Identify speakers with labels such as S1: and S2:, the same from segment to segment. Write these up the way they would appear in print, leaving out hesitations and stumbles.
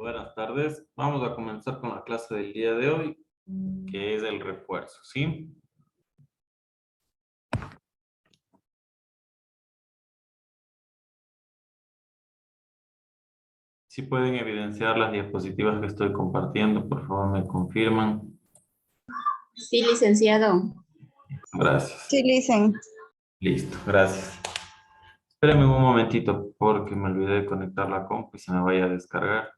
S1: Buenas tardes. Vamos a comenzar con la clase del día de hoy, que es el refuerzo, ¿sí? Si pueden evidenciar las diapositivas que estoy compartiendo, por favor me confirman.
S2: Sí, licenciado.
S1: Gracias.
S3: Sí, listen.
S1: Listo, gracias. Espérenme un momentito porque me olvidé de conectar la compu y se me vaya a descargar.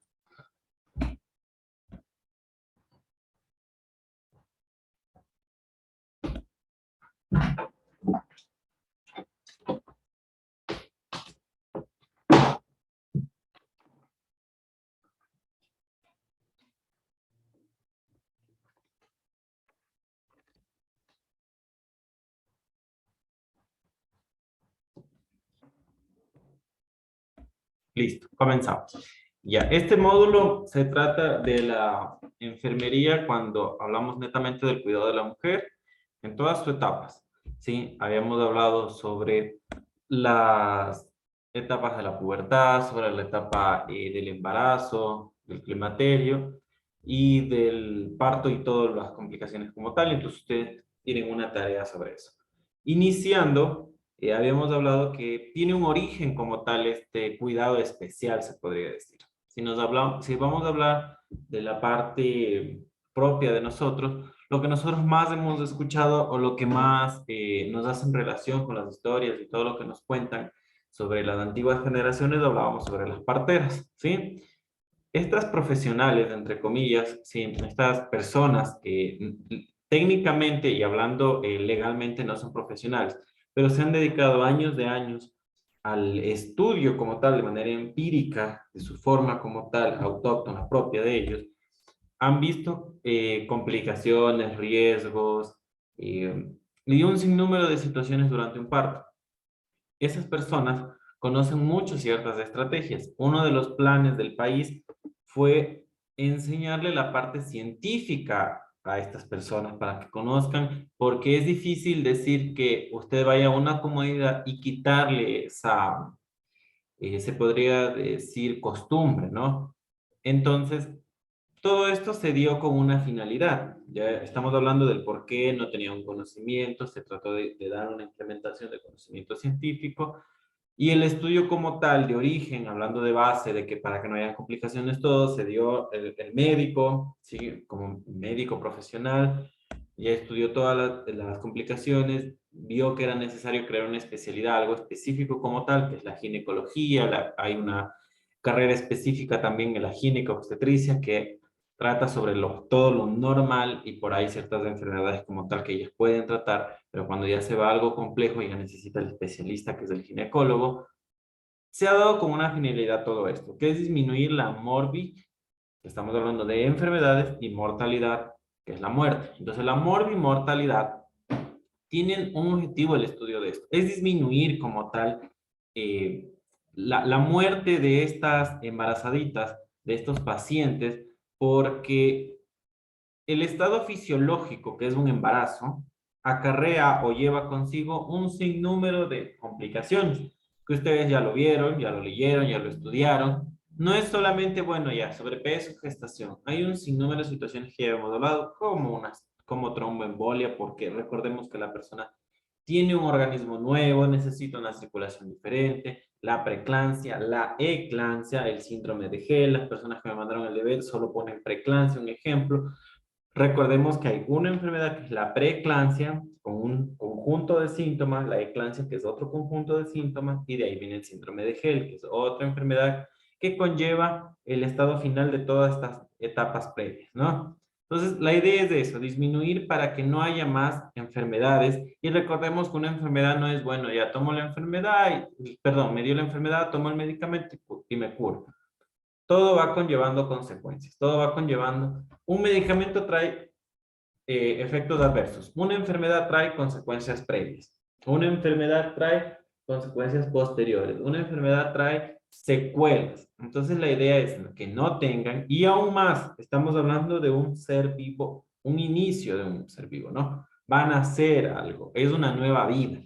S1: Listo, comenzamos. Ya, este módulo se trata de la enfermería cuando hablamos netamente del cuidado de la mujer en todas sus etapas. Sí, habíamos hablado sobre las etapas de la pubertad, sobre la etapa del embarazo, del climaterio y del parto y todas las complicaciones como tal. Entonces ustedes tienen una tarea sobre eso. Iniciando habíamos hablado que tiene un origen como tal este cuidado especial, se podría decir. Si vamos a hablar de la parte propia de nosotros, lo que nosotros más hemos escuchado o lo que más nos hace en relación con las historias y todo lo que nos cuentan sobre las antiguas generaciones, hablábamos sobre las parteras, ¿sí? Estas profesionales, entre comillas, ¿sí? Estas personas que técnicamente y hablando legalmente no son profesionales, pero se han dedicado años de años al estudio como tal, de manera empírica, de su forma como tal, autóctona, propia de ellos, han visto complicaciones, riesgos y un sinnúmero de situaciones durante un parto. Esas personas conocen mucho ciertas estrategias. Uno de los planes del país fue enseñarle la parte científica a estas personas para que conozcan, porque es difícil decir que usted vaya a una comunidad y quitarle esa, se podría decir, costumbre, ¿no? Entonces, todo esto se dio con una finalidad. Ya estamos hablando del por qué no tenía un conocimiento, se trató de dar una implementación de conocimiento científico y el estudio como tal, de origen, hablando de base, de que para que no haya complicaciones todo, se dio el médico, ¿sí? Como médico profesional, ya estudió todas las complicaciones, vio que era necesario crear una especialidad, algo específico como tal, que es la ginecología, hay una carrera específica también en la ginecobstetricia que trata sobre todo lo normal y por ahí ciertas enfermedades como tal que ellas pueden tratar, pero cuando ya se va a algo complejo ya necesita el especialista que es el ginecólogo. Se ha dado como una finalidad todo esto, que es disminuir la morbi, que estamos hablando de enfermedades, y mortalidad, que es la muerte. Entonces la morbimortalidad tienen un objetivo el estudio de esto, es disminuir como tal eh, la muerte de estas embarazaditas, de estos pacientes, porque el estado fisiológico, que es un embarazo, acarrea o lleva consigo un sinnúmero de complicaciones, que ustedes ya lo vieron, ya lo leyeron, ya lo estudiaron. No es solamente, bueno, ya, sobrepeso, gestación. Hay un sinnúmero de situaciones que ya hemos hablado, como tromboembolia, porque recordemos que la persona tiene un organismo nuevo, necesita una circulación diferente, la preeclampsia, la eclampsia, el síndrome de Gel, las personas que me mandaron el deber solo ponen preeclampsia, un ejemplo. Recordemos que hay una enfermedad que es la preeclampsia, con un conjunto de síntomas, la eclampsia que es otro conjunto de síntomas, y de ahí viene el síndrome de Gel, que es otra enfermedad que conlleva el estado final de todas estas etapas previas, ¿no? Entonces, la idea es de eso, disminuir para que no haya más enfermedades. Y recordemos que una enfermedad no es, bueno, ya tomo la enfermedad, perdón, me dio la enfermedad, tomo el medicamento y me curo. Todo va conllevando consecuencias, todo va conllevando. Un medicamento trae efectos adversos, una enfermedad trae consecuencias previas, una enfermedad trae consecuencias posteriores, una enfermedad trae secuelas. Entonces la idea es que no tengan, y aún más, estamos hablando de un ser vivo, un inicio de un ser vivo, ¿no? Van a hacer algo, es una nueva vida.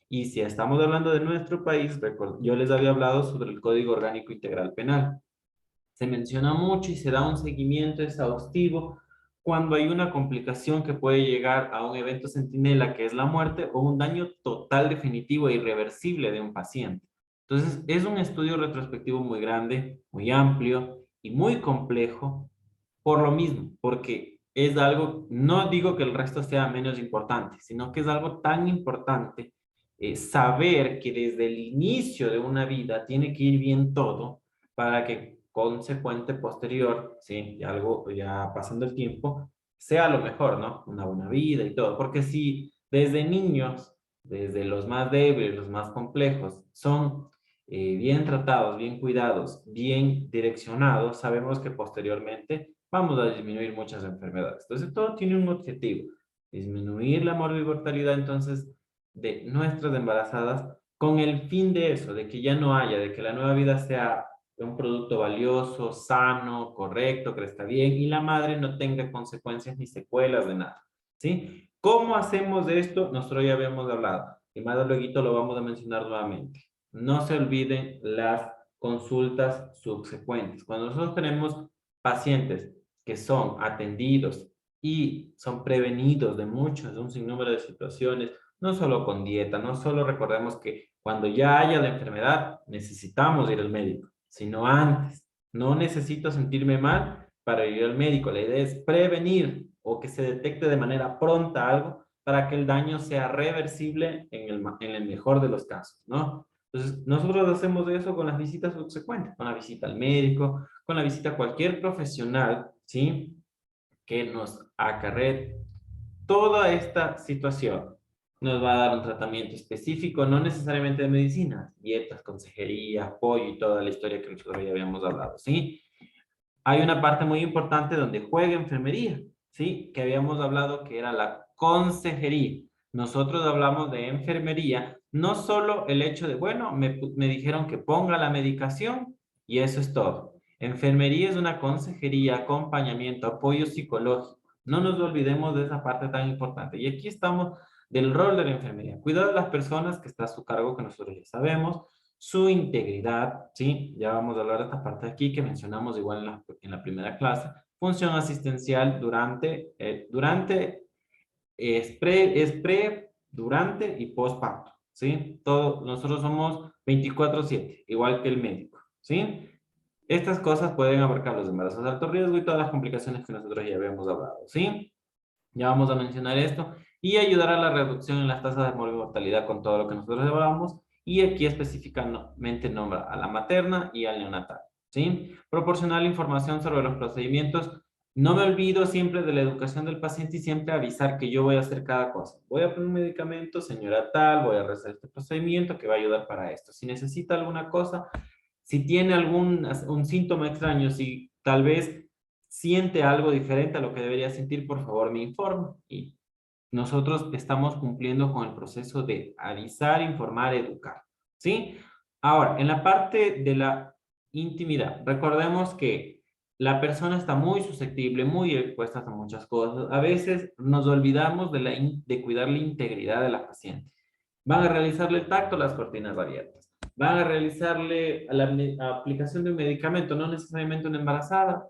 S1: Y si estamos hablando de nuestro país, yo les había hablado sobre el Código Orgánico Integral Penal. se menciona mucho y se da un seguimiento exhaustivo cuando hay una complicación que puede llegar a un evento centinela, que es la muerte o un daño total, definitivo e irreversible de un paciente. Entonces, es un estudio retrospectivo muy grande, muy amplio y muy complejo por lo mismo, porque es algo, no digo que el resto sea menos importante, sino que es algo tan importante saber que desde el inicio de una vida tiene que ir bien todo para que consecuente posterior, sí, y algo ya pasando el tiempo, sea lo mejor, ¿no? Una buena vida y todo, porque si desde niños, desde los más débiles, los más complejos, son bien tratados, bien cuidados, bien direccionados, sabemos que posteriormente vamos a disminuir muchas enfermedades. Entonces, todo tiene un objetivo, disminuir la mortalidad entonces de nuestras embarazadas con el fin de eso, de que ya no haya, de que la nueva vida sea un producto valioso, sano, correcto, que está bien y la madre no tenga consecuencias ni secuelas de nada, ¿sí? ¿Cómo hacemos esto? Nosotros ya habíamos hablado y más luego lo vamos a mencionar nuevamente. No se olviden las consultas subsecuentes. Cuando nosotros tenemos pacientes que son atendidos y son prevenidos de muchos, de un sinnúmero de situaciones, no solo con dieta, no solo recordemos que cuando ya haya la enfermedad necesitamos ir al médico, sino antes. No necesito sentirme mal para ir al médico. La idea es prevenir o que se detecte de manera pronta algo para que el daño sea reversible en el mejor de los casos, ¿no? Entonces, nosotros hacemos eso con las visitas subsecuentes, con la visita al médico, con la visita a cualquier profesional, ¿sí? Que nos acarree toda esta situación. Nos va a dar un tratamiento específico, no necesariamente de medicina, dietas, consejería, apoyo y toda la historia que nosotros ya habíamos hablado, ¿sí? Hay una parte muy importante donde juega enfermería, ¿sí? Que habíamos hablado que era la consejería. Nosotros hablamos de enfermería, no solo el hecho de, bueno, me dijeron que ponga la medicación y eso es todo. Enfermería es una consejería, acompañamiento, apoyo psicológico. No nos olvidemos de esa parte tan importante. Y aquí estamos del rol de la enfermería. Cuidar de las personas que está a su cargo, que nosotros ya sabemos, su integridad, ¿sí? Ya vamos a hablar de esta parte aquí que mencionamos igual en la primera clase. Función asistencial durante y postparto, ¿sí? Todo, nosotros somos 24/7, igual que el médico, ¿sí? Estas cosas pueden abarcar los embarazos de alto riesgo y todas las complicaciones que nosotros ya habíamos hablado, ¿sí? Ya vamos a mencionar esto y ayudar a la reducción en las tasas de mortalidad con todo lo que nosotros hablamos y aquí específicamente nombra a la materna y al neonatal, ¿sí? Proporcionar la información sobre los procedimientos. No me olvido siempre de la educación del paciente y siempre avisar que yo voy a hacer cada cosa. Voy a poner un medicamento, señora tal, voy a realizar este procedimiento que va a ayudar para esto. Si necesita alguna cosa, si tiene un síntoma extraño, si tal vez siente algo diferente a lo que debería sentir, por favor me informe. Y nosotros estamos cumpliendo con el proceso de avisar, informar, educar. ¿Sí? Ahora, en la parte de la intimidad, recordemos que la persona está muy susceptible, muy expuesta a muchas cosas. A veces nos olvidamos de cuidar la integridad de la paciente. Van a realizarle el tacto, las cortinas abiertas. Van a realizarle la aplicación de un medicamento, no necesariamente una embarazada,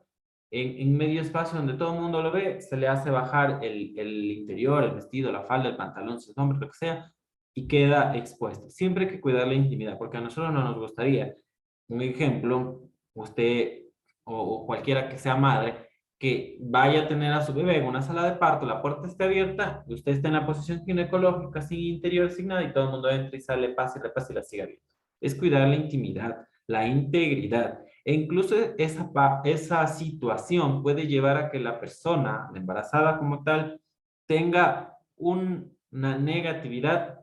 S1: en medio espacio donde todo el mundo lo ve, se le hace bajar el interior, el vestido, la falda, el pantalón, si es hombre, lo que sea, y queda expuesto. Siempre hay que cuidar la intimidad, porque a nosotros no nos gustaría, un ejemplo, usted o cualquiera que sea madre, que vaya a tener a su bebé en una sala de parto, la puerta esté abierta, usted está en la posición ginecológica, sin interior, sin nada, y todo el mundo entra y sale, pasa y repasa y la sigue abierta. Es cuidar la intimidad, la integridad. E incluso esa situación puede llevar a que la persona, la embarazada como tal, tenga una negatividad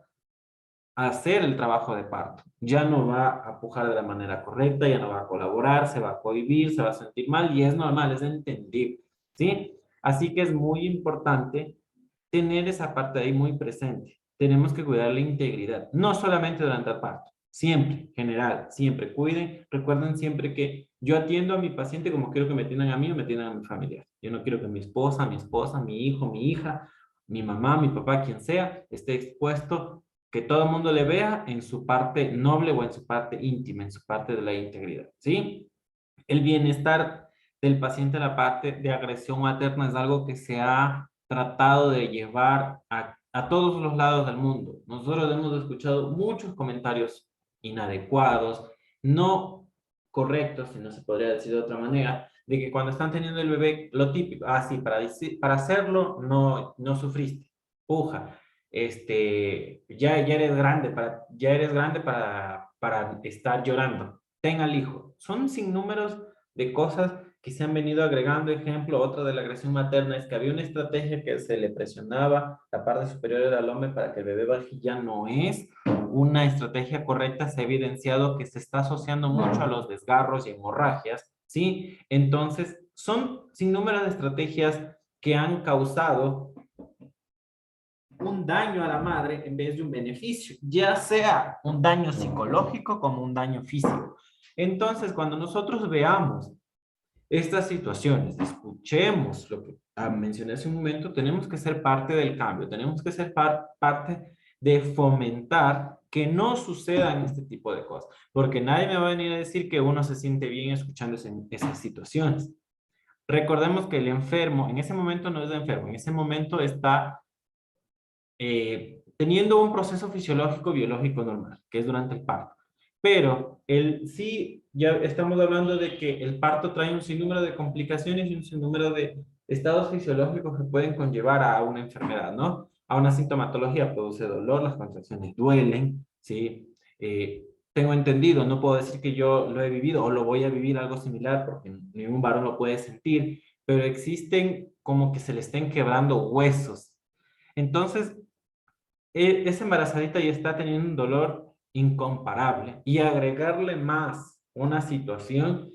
S1: a hacer el trabajo de parto. Ya no va a pujar de la manera correcta, ya no va a colaborar, se va a cohibir, se va a sentir mal y es normal, es entendible, ¿sí? Así que es muy importante tener esa parte ahí muy presente. Tenemos que cuidar la integridad, no solamente durante el parto, siempre, general, siempre. Cuiden, recuerden siempre que yo atiendo a mi paciente como quiero que me atiendan a mí o me atiendan a mi familia. Yo no quiero que mi esposa, mi hijo, mi hija, mi mamá, mi papá, quien sea, esté expuesto, que todo el mundo le vea en su parte noble o en su parte íntima, en su parte de la integridad, ¿sí? El bienestar del paciente en la parte de agresión materna es algo que se ha tratado de llevar a todos los lados del mundo. Nosotros hemos escuchado muchos comentarios inadecuados, no correctos, si no se podría decir de otra manera, de que cuando están teniendo el bebé, lo típico, sí, para hacerlo no sufriste, puja, ya eres grande para estar llorando, ten al hijo. Son sinnúmeros de cosas que se han venido agregando. Ejemplo, otra de la agresión materna es que había una estrategia que se le presionaba la parte superior del hombre para que el bebé baje. Ya no es una estrategia correcta. Se ha evidenciado que se está asociando mucho a los desgarros y hemorragias, ¿sí? Entonces, son sinnúmeros de estrategias que han causado un daño a la madre en vez de un beneficio, ya sea un daño psicológico como un daño físico. Entonces, cuando nosotros veamos estas situaciones, escuchemos lo que mencioné hace un momento, tenemos que ser parte del cambio, tenemos que ser parte de fomentar que no sucedan este tipo de cosas, porque nadie me va a venir a decir que uno se siente bien escuchando esas situaciones. Recordemos que el enfermo, en ese momento no es enfermo, en ese momento está teniendo un proceso fisiológico biológico normal, que es durante el parto. Pero sí, ya estamos hablando de que el parto trae un sinnúmero de complicaciones y un sinnúmero de estados fisiológicos que pueden conllevar a una enfermedad, ¿no? A una sintomatología, produce dolor, las contracciones duelen, ¿sí? Tengo entendido, no puedo decir que yo lo he vivido o lo voy a vivir algo similar porque ningún varón lo puede sentir, pero existen como que se le estén quebrando huesos. Entonces, esa embarazadita ya está teniendo un dolor incomparable y agregarle más una situación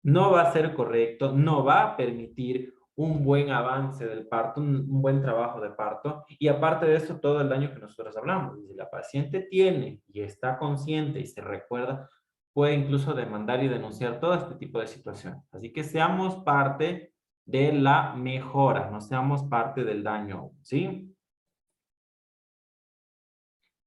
S1: no va a ser correcto, no va a permitir un buen avance del parto, un buen trabajo de parto y aparte de eso todo el daño que nosotros hablamos. Si la paciente tiene y está consciente y se recuerda, puede incluso demandar y denunciar todo este tipo de situaciones. Así que seamos parte de la mejora, no seamos parte del daño, ¿sí?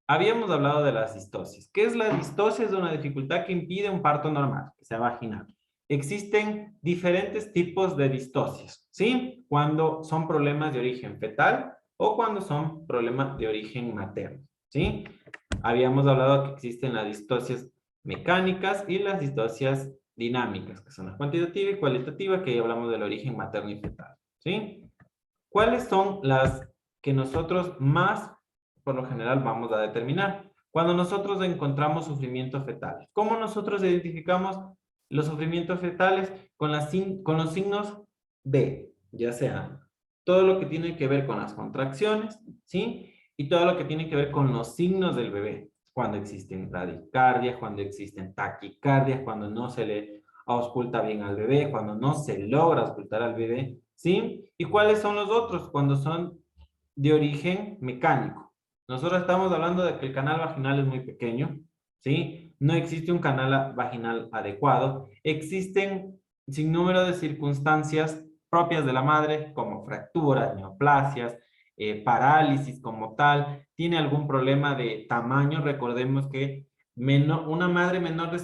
S1: Habíamos hablado de las distosis. ¿Qué es la distosia? Es una dificultad que impide un parto normal, que sea vaginal. Existen diferentes tipos de distosias, ¿sí? Cuando son problemas de origen fetal o cuando son problemas de origen materno, ¿sí? Habíamos hablado que existen las distosias mecánicas y las distosias dinámicas, que son la cuantitativa y cualitativa, que ya hablamos del origen materno y fetal, ¿sí? ¿Cuáles son las que nosotros más, por lo general, vamos a determinar? Cuando nosotros encontramos sufrimiento fetal. ¿Cómo nosotros identificamos los sufrimientos fetales? Con los signos B, ya sea todo lo que tiene que ver con las contracciones, ¿sí? Y todo lo que tiene que ver con los signos del bebé. Cuando existen bradicardias, cuando existen taquicardias, cuando no se le ausculta bien al bebé, cuando no se logra auscultar al bebé, ¿sí? ¿Y cuáles son los otros? Cuando son de origen mecánico. Nosotros estamos hablando de que el canal vaginal es muy pequeño, ¿sí? No existe un canal vaginal adecuado. Existen sin número de circunstancias propias de la madre, como fracturas, neoplasias, parálisis como tal. Tiene algún problema de tamaño. Recordemos que una madre menor de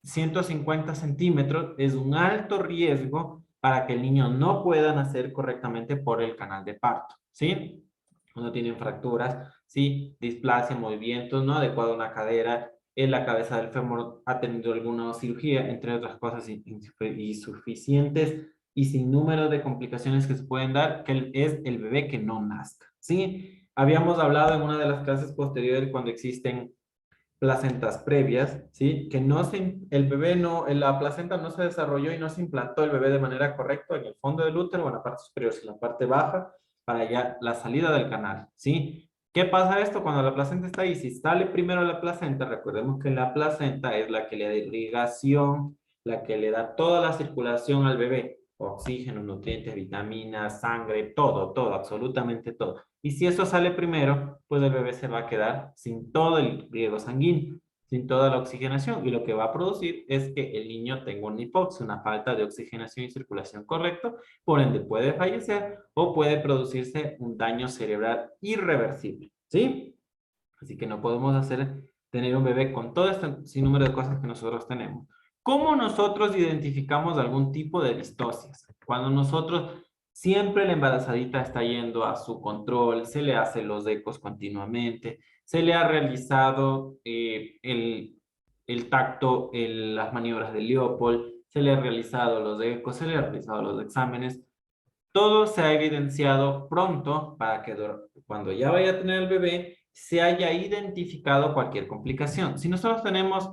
S1: 150 centímetros es un alto riesgo para que el niño no pueda nacer correctamente por el canal de parto, ¿sí? Uno tiene fracturas, ¿sí? Displasia, movimientos no adecuado a una cadera, en la cabeza del fémur ha tenido alguna cirugía, entre otras cosas insuficientes y sin número de complicaciones que se pueden dar, que es el bebé que no nazca, ¿sí? Habíamos hablado en una de las clases posteriores cuando existen placentas previas, ¿sí? Que el bebé no, la placenta no se desarrolló y no se implantó el bebé de manera correcta en el fondo del útero o en la parte superior, sino en la parte baja, para ya la salida del canal, ¿sí? ¿Qué pasa esto cuando la placenta está ahí? Si sale primero la placenta, recordemos que la placenta es la que le da irrigación, la que le da toda la circulación al bebé, oxígeno, nutrientes, vitaminas, sangre, todo, absolutamente todo. Y si eso sale primero, pues el bebé se va a quedar sin todo el riego sanguíneo, sin toda la oxigenación. Y lo que va a producir es que el niño tenga una hipoxia, una falta de oxigenación y circulación correcto, por ende puede fallecer o puede producirse un daño cerebral irreversible, ¿sí? Así que no podemos tener un bebé con todo este sinnúmero de cosas que nosotros tenemos. ¿Cómo nosotros identificamos algún tipo de distocias? Cuando nosotros siempre la embarazadita está yendo a su control, se le hace los ecos continuamente, se le ha realizado el tacto, las maniobras de Leopold, se le ha realizado los ecos, se le ha realizado los exámenes. Todo se ha evidenciado pronto para que cuando ya vaya a tener el bebé se haya identificado cualquier complicación. Si nosotros tenemos,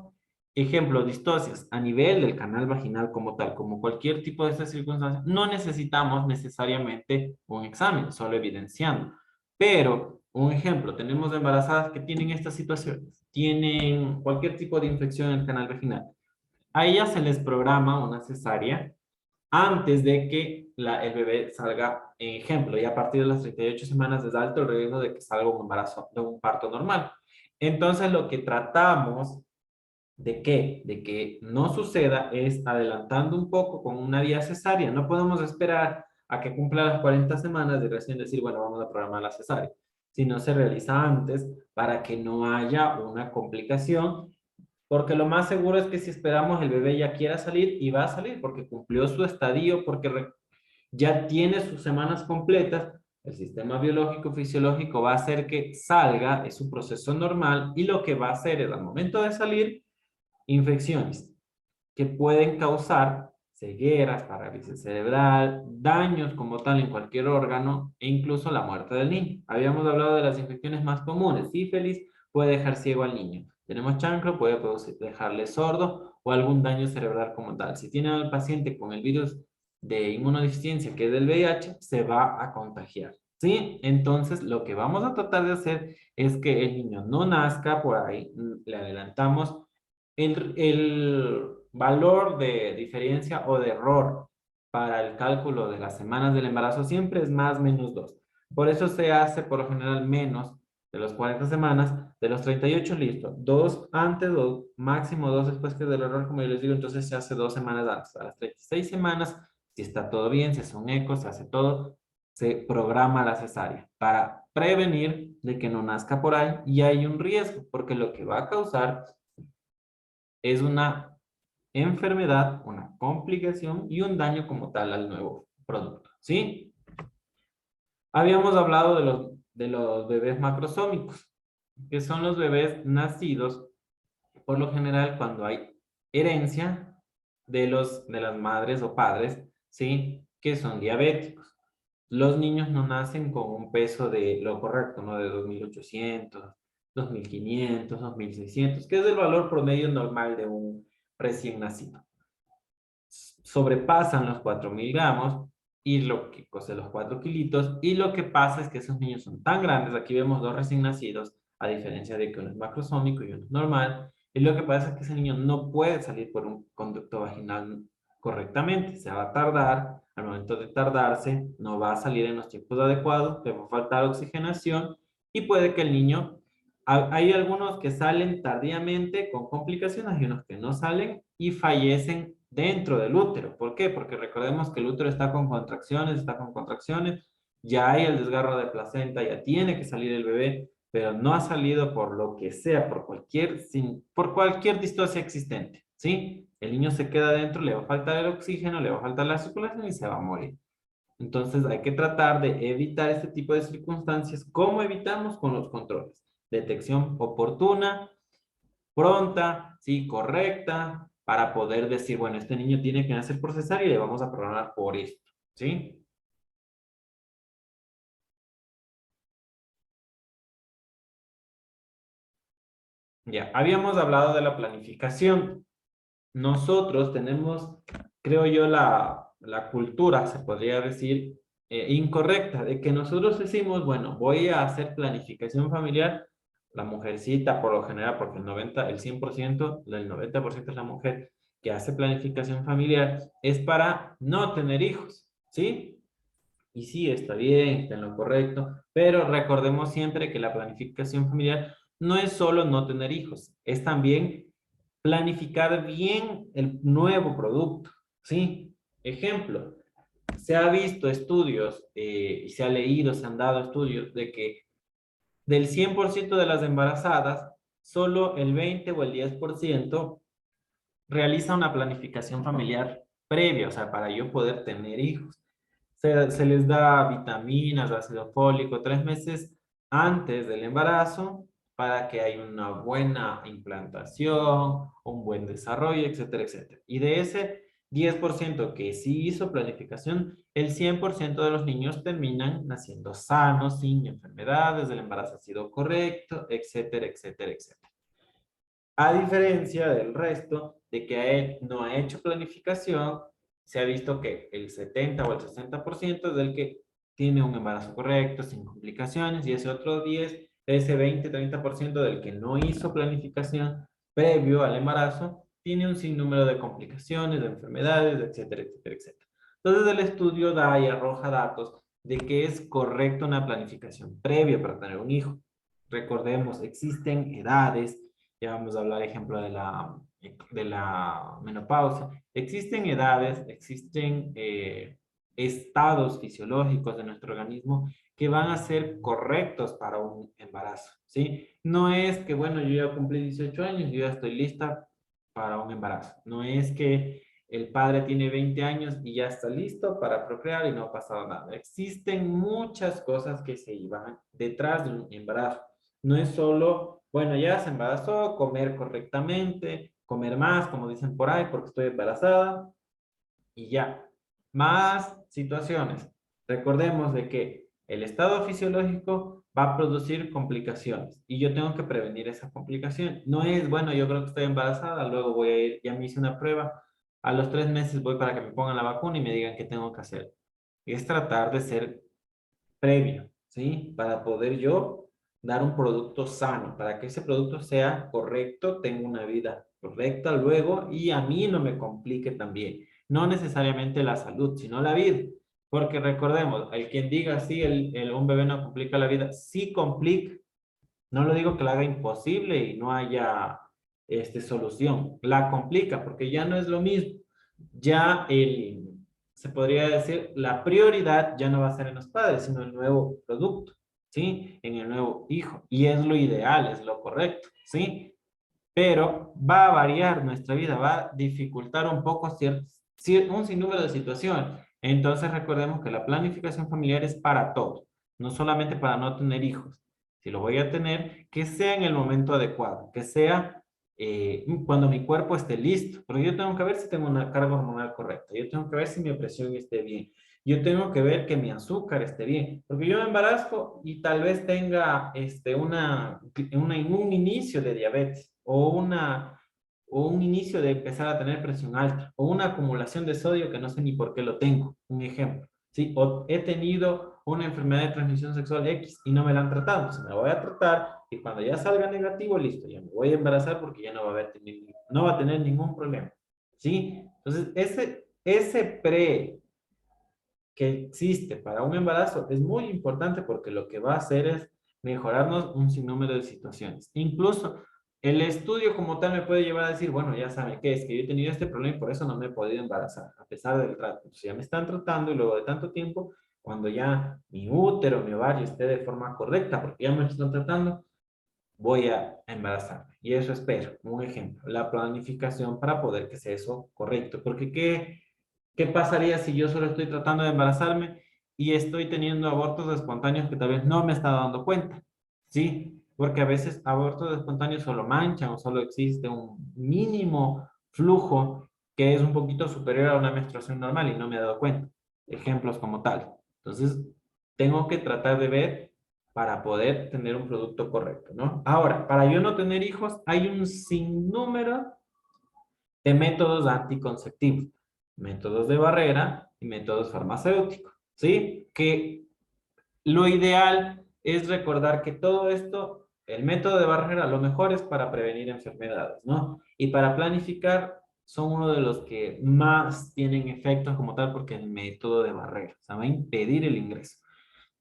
S1: ejemplo, distocias a nivel del canal vaginal como tal, como cualquier tipo de estas circunstancias, no necesitamos necesariamente un examen, solo evidenciando. Pero, un ejemplo, tenemos embarazadas que tienen estas situaciones, tienen cualquier tipo de infección en el canal vaginal. A ellas se les programa una cesárea antes de que el bebé salga, ejemplo, y a partir de las 38 semanas es alto el riesgo de que salga un embarazo, de un parto normal. Entonces, lo que tratamos de que no suceda es adelantando un poco con una vía cesárea. No podemos esperar a que cumpla las 40 semanas y recién decir, bueno, vamos a programar la cesárea, sino se realiza antes para que no haya una complicación, porque lo más seguro es que si esperamos el bebé ya quiera salir y va a salir porque cumplió su estadio, porque ya tiene sus semanas completas. El sistema biológico fisiológico va a hacer que salga, es su proceso normal, y lo que va a hacer es al momento de salir, infecciones que pueden causar cegueras, parálisis cerebral, daños como tal en cualquier órgano e incluso la muerte del niño. Habíamos hablado de las infecciones más comunes. Sífilis puede dejar ciego al niño. Tenemos chancro, puede dejarle sordo o algún daño cerebral como tal. Si tiene al paciente con el virus de inmunodeficiencia, que es del VIH, se va a contagiar. ¿Sí? Entonces, lo que vamos a tratar de hacer es que el niño no nazca por ahí, le adelantamos el valor de diferencia o de error para el cálculo de las semanas del embarazo siempre es más menos 2. Por eso se hace por lo general menos de los 40 semanas, de los 38 listo. 2 antes, o máximo 2 después que del error, como yo les digo, entonces se hace 2 semanas antes. A las 36 semanas, si está todo bien, se hace un eco, se hace todo, se programa la cesárea para prevenir de que no nazca por ahí y hay un riesgo, porque lo que va a causar es una enfermedad, una complicación y un daño como tal al nuevo producto, ¿sí? Habíamos hablado de los bebés macrosómicos, que son los bebés nacidos, por lo general, cuando hay herencia de las madres o padres, ¿sí? Que son diabéticos. Los niños no nacen con un peso de lo correcto, ¿no? De 2.800, 2.500, 2.600, que es el valor promedio normal de un recién nacido. Sobrepasan los 4.000 gramos y lo que cose los 4 kilitos, y lo que pasa es que esos niños son tan grandes, aquí vemos dos recién nacidos, a diferencia de que uno es macrosómico y uno es normal, y lo que pasa es que ese niño no puede salir por un conducto vaginal correctamente, se va a tardar, al momento de tardarse no va a salir en los tiempos adecuados, le va a faltar oxigenación y puede que el niño, hay algunos que salen tardíamente con complicaciones y unos que no salen y fallecen dentro del útero. ¿Por qué? Porque recordemos que el útero está con contracciones, ya hay el desgarro de placenta, ya tiene que salir el bebé, pero no ha salido por lo que sea, por cualquier distocia existente, ¿sí? El niño se queda dentro, le va a faltar el oxígeno, le va a faltar la circulación y se va a morir. Entonces hay que tratar de evitar este tipo de circunstancias. ¿Cómo evitamos? Con los controles. Detección oportuna, pronta, sí, correcta, para poder decir, bueno, este niño tiene que nacer por cesárea y le vamos a programar por esto, ¿sí? Ya, habíamos hablado de la planificación. Nosotros tenemos, creo yo, la cultura, se podría decir, incorrecta, de que nosotros decimos, bueno, voy a hacer planificación familiar, la mujercita por lo general, porque el 100%, el 90% es la mujer que hace planificación familiar, es para no tener hijos, ¿sí? Y sí, está bien, está en lo correcto, pero recordemos siempre que la planificación familiar no es solo no tener hijos, es también planificar bien el nuevo producto, ¿sí? Ejemplo, se ha visto estudios y se ha leído, se han dado estudios de que del 100% de las embarazadas, solo el 20 o el 10% realiza una planificación familiar previa, o sea, para yo poder tener hijos. Se les da vitaminas, ácido fólico, 3 meses antes del embarazo para que haya una buena implantación, un buen desarrollo, etcétera, etcétera. Y de ese 10% que sí hizo planificación, el 100% de los niños terminan naciendo sanos, sin enfermedades, el embarazo ha sido correcto, etcétera, etcétera, etcétera. A diferencia del resto, de que él no ha hecho planificación, se ha visto que el 70 o el 60% es del que tiene un embarazo correcto, sin complicaciones, y ese otro 10, ese 20-30% del que no hizo planificación previo al embarazo, tiene un sinnúmero de complicaciones, de enfermedades, etcétera, etcétera, etcétera. Entonces el estudio da y arroja datos de que es correcta una planificación previa para tener un hijo. Recordemos, existen edades, ya vamos a hablar, ejemplo, de la menopausia. Existen edades, existen estados fisiológicos de nuestro organismo que van a ser correctos para un embarazo, ¿sí? No es que, bueno, yo ya cumplí 18 años, yo ya estoy lista para un embarazo. No es que el padre tiene 20 años y ya está listo para procrear y no ha pasado nada. Existen muchas cosas que se iban detrás de un embarazo. No es solo, bueno, ya se embarazó, comer correctamente, comer más, como dicen por ahí, porque estoy embarazada, y ya. Más situaciones. Recordemos de que el estado fisiológico va a producir complicaciones y yo tengo que prevenir esa complicación. No es, bueno, yo creo que estoy embarazada, luego voy a ir, ya me hice una prueba, a los 3 meses voy para que me pongan la vacuna y me digan qué tengo que hacer. Es tratar de ser previo, ¿sí? Para poder yo dar un producto sano, para que ese producto sea correcto, tenga una vida correcta luego y a mí no me complique también. No necesariamente la salud, sino la vida. Porque recordemos, el quien diga sí, un bebé no complica la vida, sí complica. No lo digo que la haga imposible y no haya solución. La complica porque ya no es lo mismo. Ya se podría decir, la prioridad ya no va a ser en los padres, sino en el nuevo producto, ¿sí? En el nuevo hijo. Y es lo ideal, es lo correcto, ¿sí? Pero va a variar nuestra vida, va a dificultar un poco un sinnúmero de situaciones. Entonces recordemos que la planificación familiar es para todos, no solamente para no tener hijos. Si lo voy a tener, que sea en el momento adecuado, que sea cuando mi cuerpo esté listo. Pero yo tengo que ver si tengo una carga hormonal correcta, yo tengo que ver si mi presión esté bien, yo tengo que ver que mi azúcar esté bien, porque yo me embarazo y tal vez tenga un inicio de diabetes o un inicio de empezar a tener presión alta o una acumulación de sodio que no sé ni por qué lo tengo, un ejemplo. ¿Sí? O he tenido una enfermedad de transmisión sexual X y no me la han tratado, entonces me la voy a tratar y cuando ya salga negativo, listo, ya me voy a embarazar porque ya no va a tener ningún problema. ¿Sí? Entonces, ese pre que existe para un embarazo es muy importante porque lo que va a hacer es mejorarnos un sinnúmero de situaciones. Incluso el estudio como tal me puede llevar a decir, bueno, ya saben qué es, que yo he tenido este problema y por eso no me he podido embarazar, a pesar del trato. Entonces ya me están tratando y luego de tanto tiempo, cuando ya mi útero, mi ovario esté de forma correcta, porque ya me están tratando, voy a embarazarme. Y eso espero, un ejemplo, la planificación para poder que sea eso correcto. Porque ¿qué pasaría si yo solo estoy tratando de embarazarme y estoy teniendo abortos espontáneos que tal vez no me está dando cuenta? ¿Sí? Porque a veces abortos espontáneos solo manchan o solo existe un mínimo flujo que es un poquito superior a una menstruación normal y no me he dado cuenta. Ejemplos como tal. Entonces, tengo que tratar de ver para poder tener un producto correcto, ¿no? Ahora, para yo no tener hijos, hay un sinnúmero de métodos anticonceptivos, métodos de barrera y métodos farmacéuticos, ¿sí? Que lo ideal es recordar que todo esto, el método de barrera, lo mejor es para prevenir enfermedades, ¿no? Y para planificar son uno de los que más tienen efectos como tal porque el método de barrera, o sea, va a impedir el ingreso.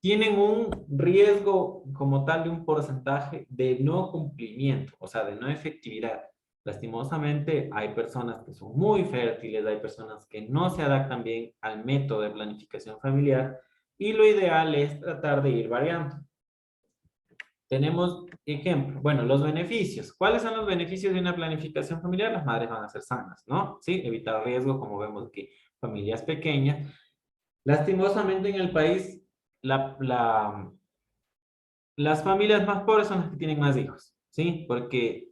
S1: Tienen un riesgo como tal de un porcentaje de no cumplimiento, o sea, de no efectividad. Lastimosamente, hay personas que son muy fértiles, hay personas que no se adaptan bien al método de planificación familiar y lo ideal es tratar de ir variando. tenemos ejemplo. Bueno, los beneficios. ¿Cuáles son los beneficios de una planificación familiar? Las madres van a ser sanas, ¿no? Sí, evitar riesgo, como vemos aquí, familias pequeñas. Lastimosamente en el país, las familias más pobres son las que tienen más hijos, ¿sí? Porque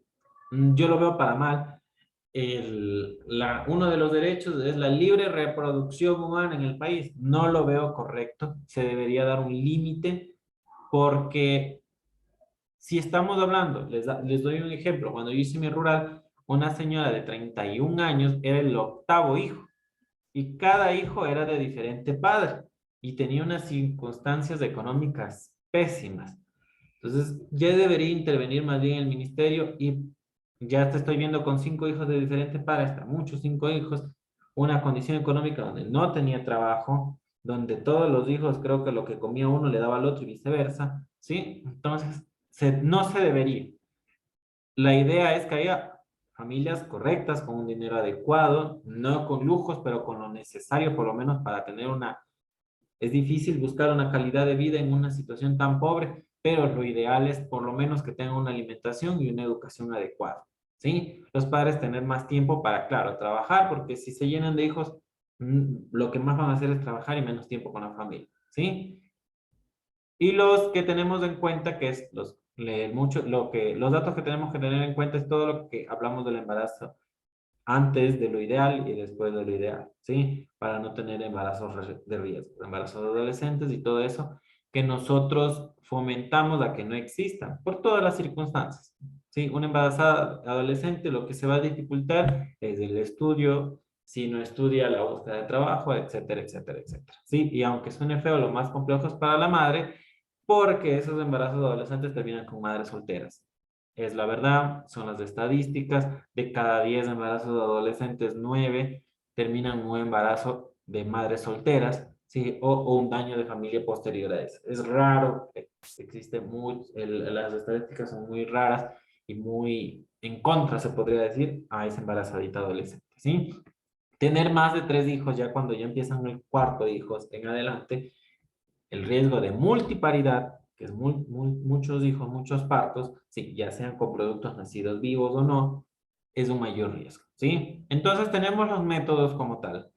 S1: yo lo veo para mal. Uno de los derechos es la libre reproducción humana en el país. No lo veo correcto. Se debería dar un límite porque si estamos hablando, les doy un ejemplo. Cuando yo hice mi rural, una señora de 31 años era el octavo hijo y cada hijo era de diferente padre y tenía unas circunstancias económicas pésimas. Entonces, ya debería intervenir más bien el ministerio y ya te estoy viendo con 5 hijos de diferentes padres, hasta muchos 5 hijos, una condición económica donde no tenía trabajo, donde todos los hijos creo que lo que comía uno le daba al otro y viceversa, ¿sí? Entonces, no se debería. La idea es que haya familias correctas, con un dinero adecuado, no con lujos, pero con lo necesario por lo menos para tener una... Es difícil buscar una calidad de vida en una situación tan pobre, pero lo ideal es por lo menos que tengan una alimentación y una educación adecuada, ¿sí? Los padres tener más tiempo para, claro, trabajar, porque si se llenan de hijos, lo que más van a hacer es trabajar y menos tiempo con la familia, ¿sí? Y los que tenemos en cuenta, que es los datos que tenemos que tener en cuenta es todo lo que hablamos del embarazo antes de lo ideal y después de lo ideal, ¿sí? Para no tener embarazos de riesgo, embarazos adolescentes y todo eso que nosotros fomentamos a que no existan por todas las circunstancias, ¿sí? Una embarazada adolescente lo que se va a dificultar es el estudio, si no estudia la búsqueda de trabajo, etcétera, etcétera, etcétera, ¿sí? Y aunque suene feo, lo más complejo es para la madre porque esos embarazos adolescentes terminan con madres solteras. Es la verdad, son las estadísticas, de cada 10 embarazos de adolescentes, 9 terminan en un embarazo de madres solteras, ¿sí? O un daño de familia posterior a eso. Es raro, existe las estadísticas son muy raras y muy en contra, se podría decir, a esa embarazadita adolescente, ¿sí? Tener más de 3 hijos ya cuando ya empiezan el cuarto hijo en adelante, el riesgo de multiparidad, que es muchos hijos, muchos partos, sí, ya sean con productos nacidos vivos o no, es un mayor riesgo, ¿sí? Entonces tenemos los métodos como tal.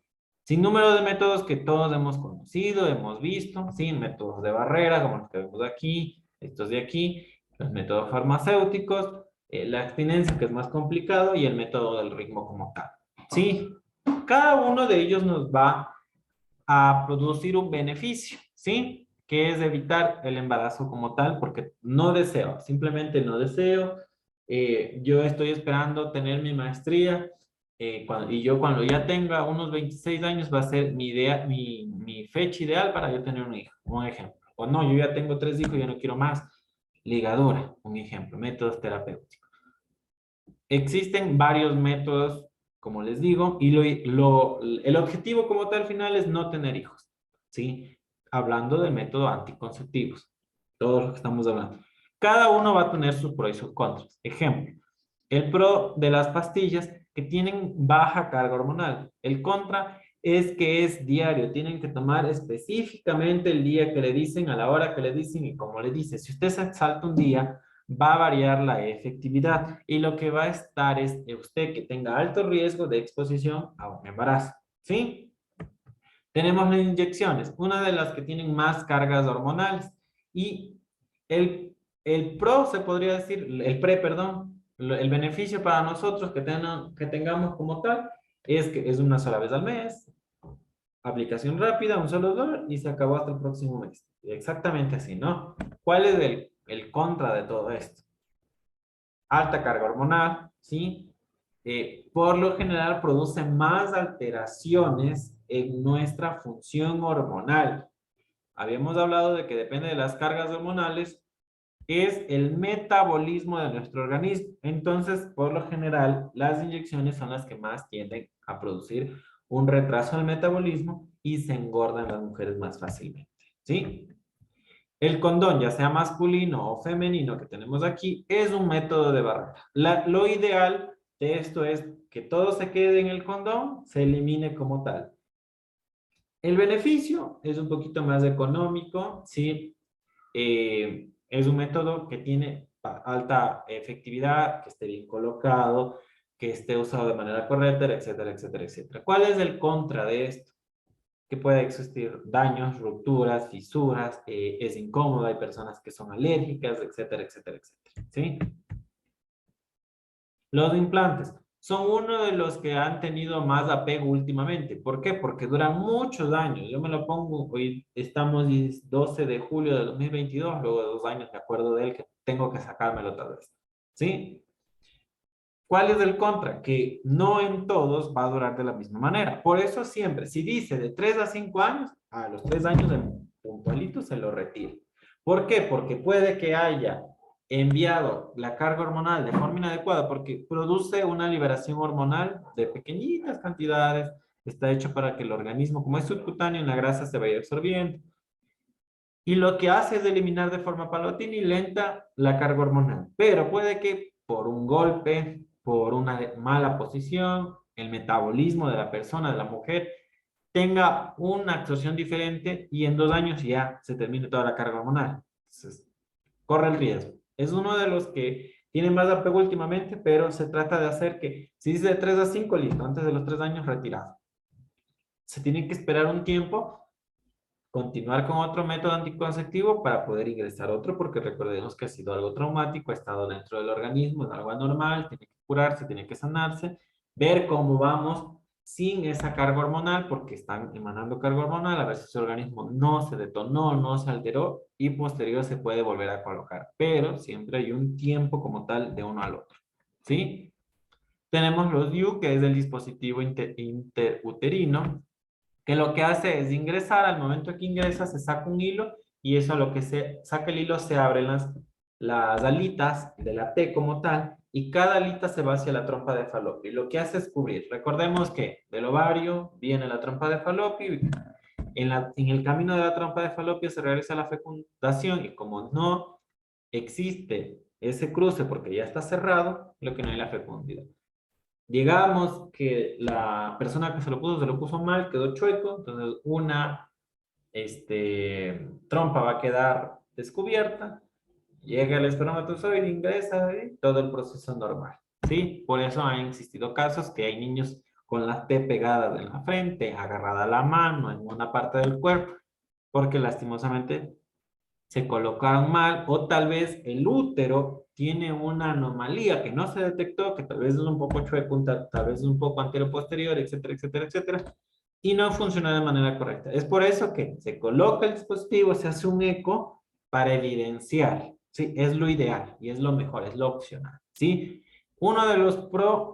S1: Sin número de métodos que todos hemos conocido, hemos visto, ¿sí? Métodos de barrera, como los que vemos aquí, estos de aquí, los métodos farmacéuticos, la abstinencia, que es más complicado, y el método del ritmo como tal, ¿sí? Cada uno de ellos nos va a producir un beneficio, ¿sí? Que es evitar el embarazo como tal, porque no deseo, simplemente no deseo. Yo estoy esperando tener mi maestría y yo cuando ya tenga unos 26 años va a ser mi idea, mi fecha ideal para yo tener un hijo, un ejemplo. O no, yo ya tengo 3 hijos, ya no quiero más. Ligadura, un ejemplo, métodos terapéuticos. Existen varios métodos, como les digo, y el objetivo como tal final es no tener hijos, ¿sí? Hablando del método anticonceptivos, todo lo que estamos hablando. Cada uno va a tener sus pros y sus contras. Ejemplo, el pro de las pastillas que tienen baja carga hormonal. El contra es que es diario, tienen que tomar específicamente el día que le dicen, a la hora que le dicen y como le dicen. Si usted se salta un día, va a variar la efectividad y lo que va a estar es usted que tenga alto riesgo de exposición a un embarazo, ¿sí? Tenemos las inyecciones, una de las que tienen más cargas hormonales y el pro se podría decir, el pre, perdón, el beneficio para nosotros que tengamos como tal es que es una sola vez al mes, aplicación rápida, un solo dólar y se acabó hasta el próximo mes. Exactamente así, ¿no? ¿Cuál es el contra de todo esto? Alta carga hormonal, ¿sí? Por lo general produce más alteraciones en nuestra función hormonal. Habíamos hablado de que depende de las cargas hormonales, es el metabolismo de nuestro organismo. Entonces, por lo general, las inyecciones son las que más tienden a producir un retraso en el metabolismo y se engordan las mujeres más fácilmente, ¿sí? El condón, ya sea masculino o femenino que tenemos aquí, es un método de barrera. Lo ideal de esto es que todo se quede en el condón, se elimine como tal. El beneficio es un poquito más económico, ¿sí? Es un método que tiene alta efectividad, que esté bien colocado, que esté usado de manera correcta, etcétera, etcétera, etcétera. ¿Cuál es el contra de esto? Que puede existir daños, rupturas, fisuras, es incómodo, hay personas que son alérgicas, etcétera, etcétera, etcétera, ¿sí? Los implantes son uno de los que han tenido más apego últimamente. ¿Por qué? Porque duran muchos años. Yo me lo pongo, hoy estamos 12 de julio de 2022, luego de 2 años me acuerdo de él que tengo que sacármelo otra vez, ¿sí? ¿Cuál es el contra? Que no en todos va a durar de la misma manera. Por eso siempre, si dice de 3 a 5 años, a los 3 años de puntualito se lo retira. ¿Por qué? Porque puede que haya enviado la carga hormonal de forma inadecuada porque produce una liberación hormonal de pequeñitas cantidades. Está hecho para que el organismo, como es subcutáneo, la grasa se vaya absorbiendo. Y lo que hace es eliminar de forma paulatina y lenta la carga hormonal. Pero puede que por un golpe, por una mala posición, el metabolismo de la persona, de la mujer, tenga una absorción diferente y en 2 años ya se termine toda la carga hormonal. Entonces, corre el riesgo. Es uno de los que tiene más apego últimamente, pero se trata de hacer que, si dice de 3 a 5, listo, antes de los 3 años retirado. Se tiene que esperar un tiempo, continuar con otro método anticonceptivo para poder ingresar otro, porque recordemos que ha sido algo traumático, ha estado dentro del organismo, es algo anormal, tiene que curarse, tiene que sanarse, ver cómo vamos sin esa carga hormonal, porque están emanando carga hormonal, a veces el organismo no se detonó, no se alteró, y posterior se puede volver a colocar, pero siempre hay un tiempo como tal de uno al otro, ¿sí? Tenemos los DIU, que es el dispositivo interuterino, que lo que hace es ingresar, al momento que ingresa se saca un hilo y eso a lo que se saca el hilo se abren las alitas de la T como tal y cada alita se va hacia la trompa de falopio y lo que hace es cubrir. Recordemos que del ovario viene la trompa de falopio y en el camino de la trompa de falopio se realiza la fecundación y como no existe ese cruce porque ya está cerrado, lo que no hay la fecundidad. Digamos que la persona que se lo puso mal, quedó chueco, entonces una trompa va a quedar descubierta, llega el espermatozoide, ingresa y todo el proceso normal, ¿sí? Por eso han existido casos que hay niños con la T pegada en la frente, agarrada a la mano, en una parte del cuerpo, porque lastimosamente se colocaron mal o tal vez el útero tiene una anomalía que no se detectó, que tal vez es un poco chueco, tal vez es un poco anterior-posterior, etcétera, etcétera, etcétera, y no funciona de manera correcta. Es por eso que se coloca el dispositivo, se hace un eco para evidenciar, ¿sí? Es lo ideal y es lo mejor, es lo opcional, ¿sí? Uno de los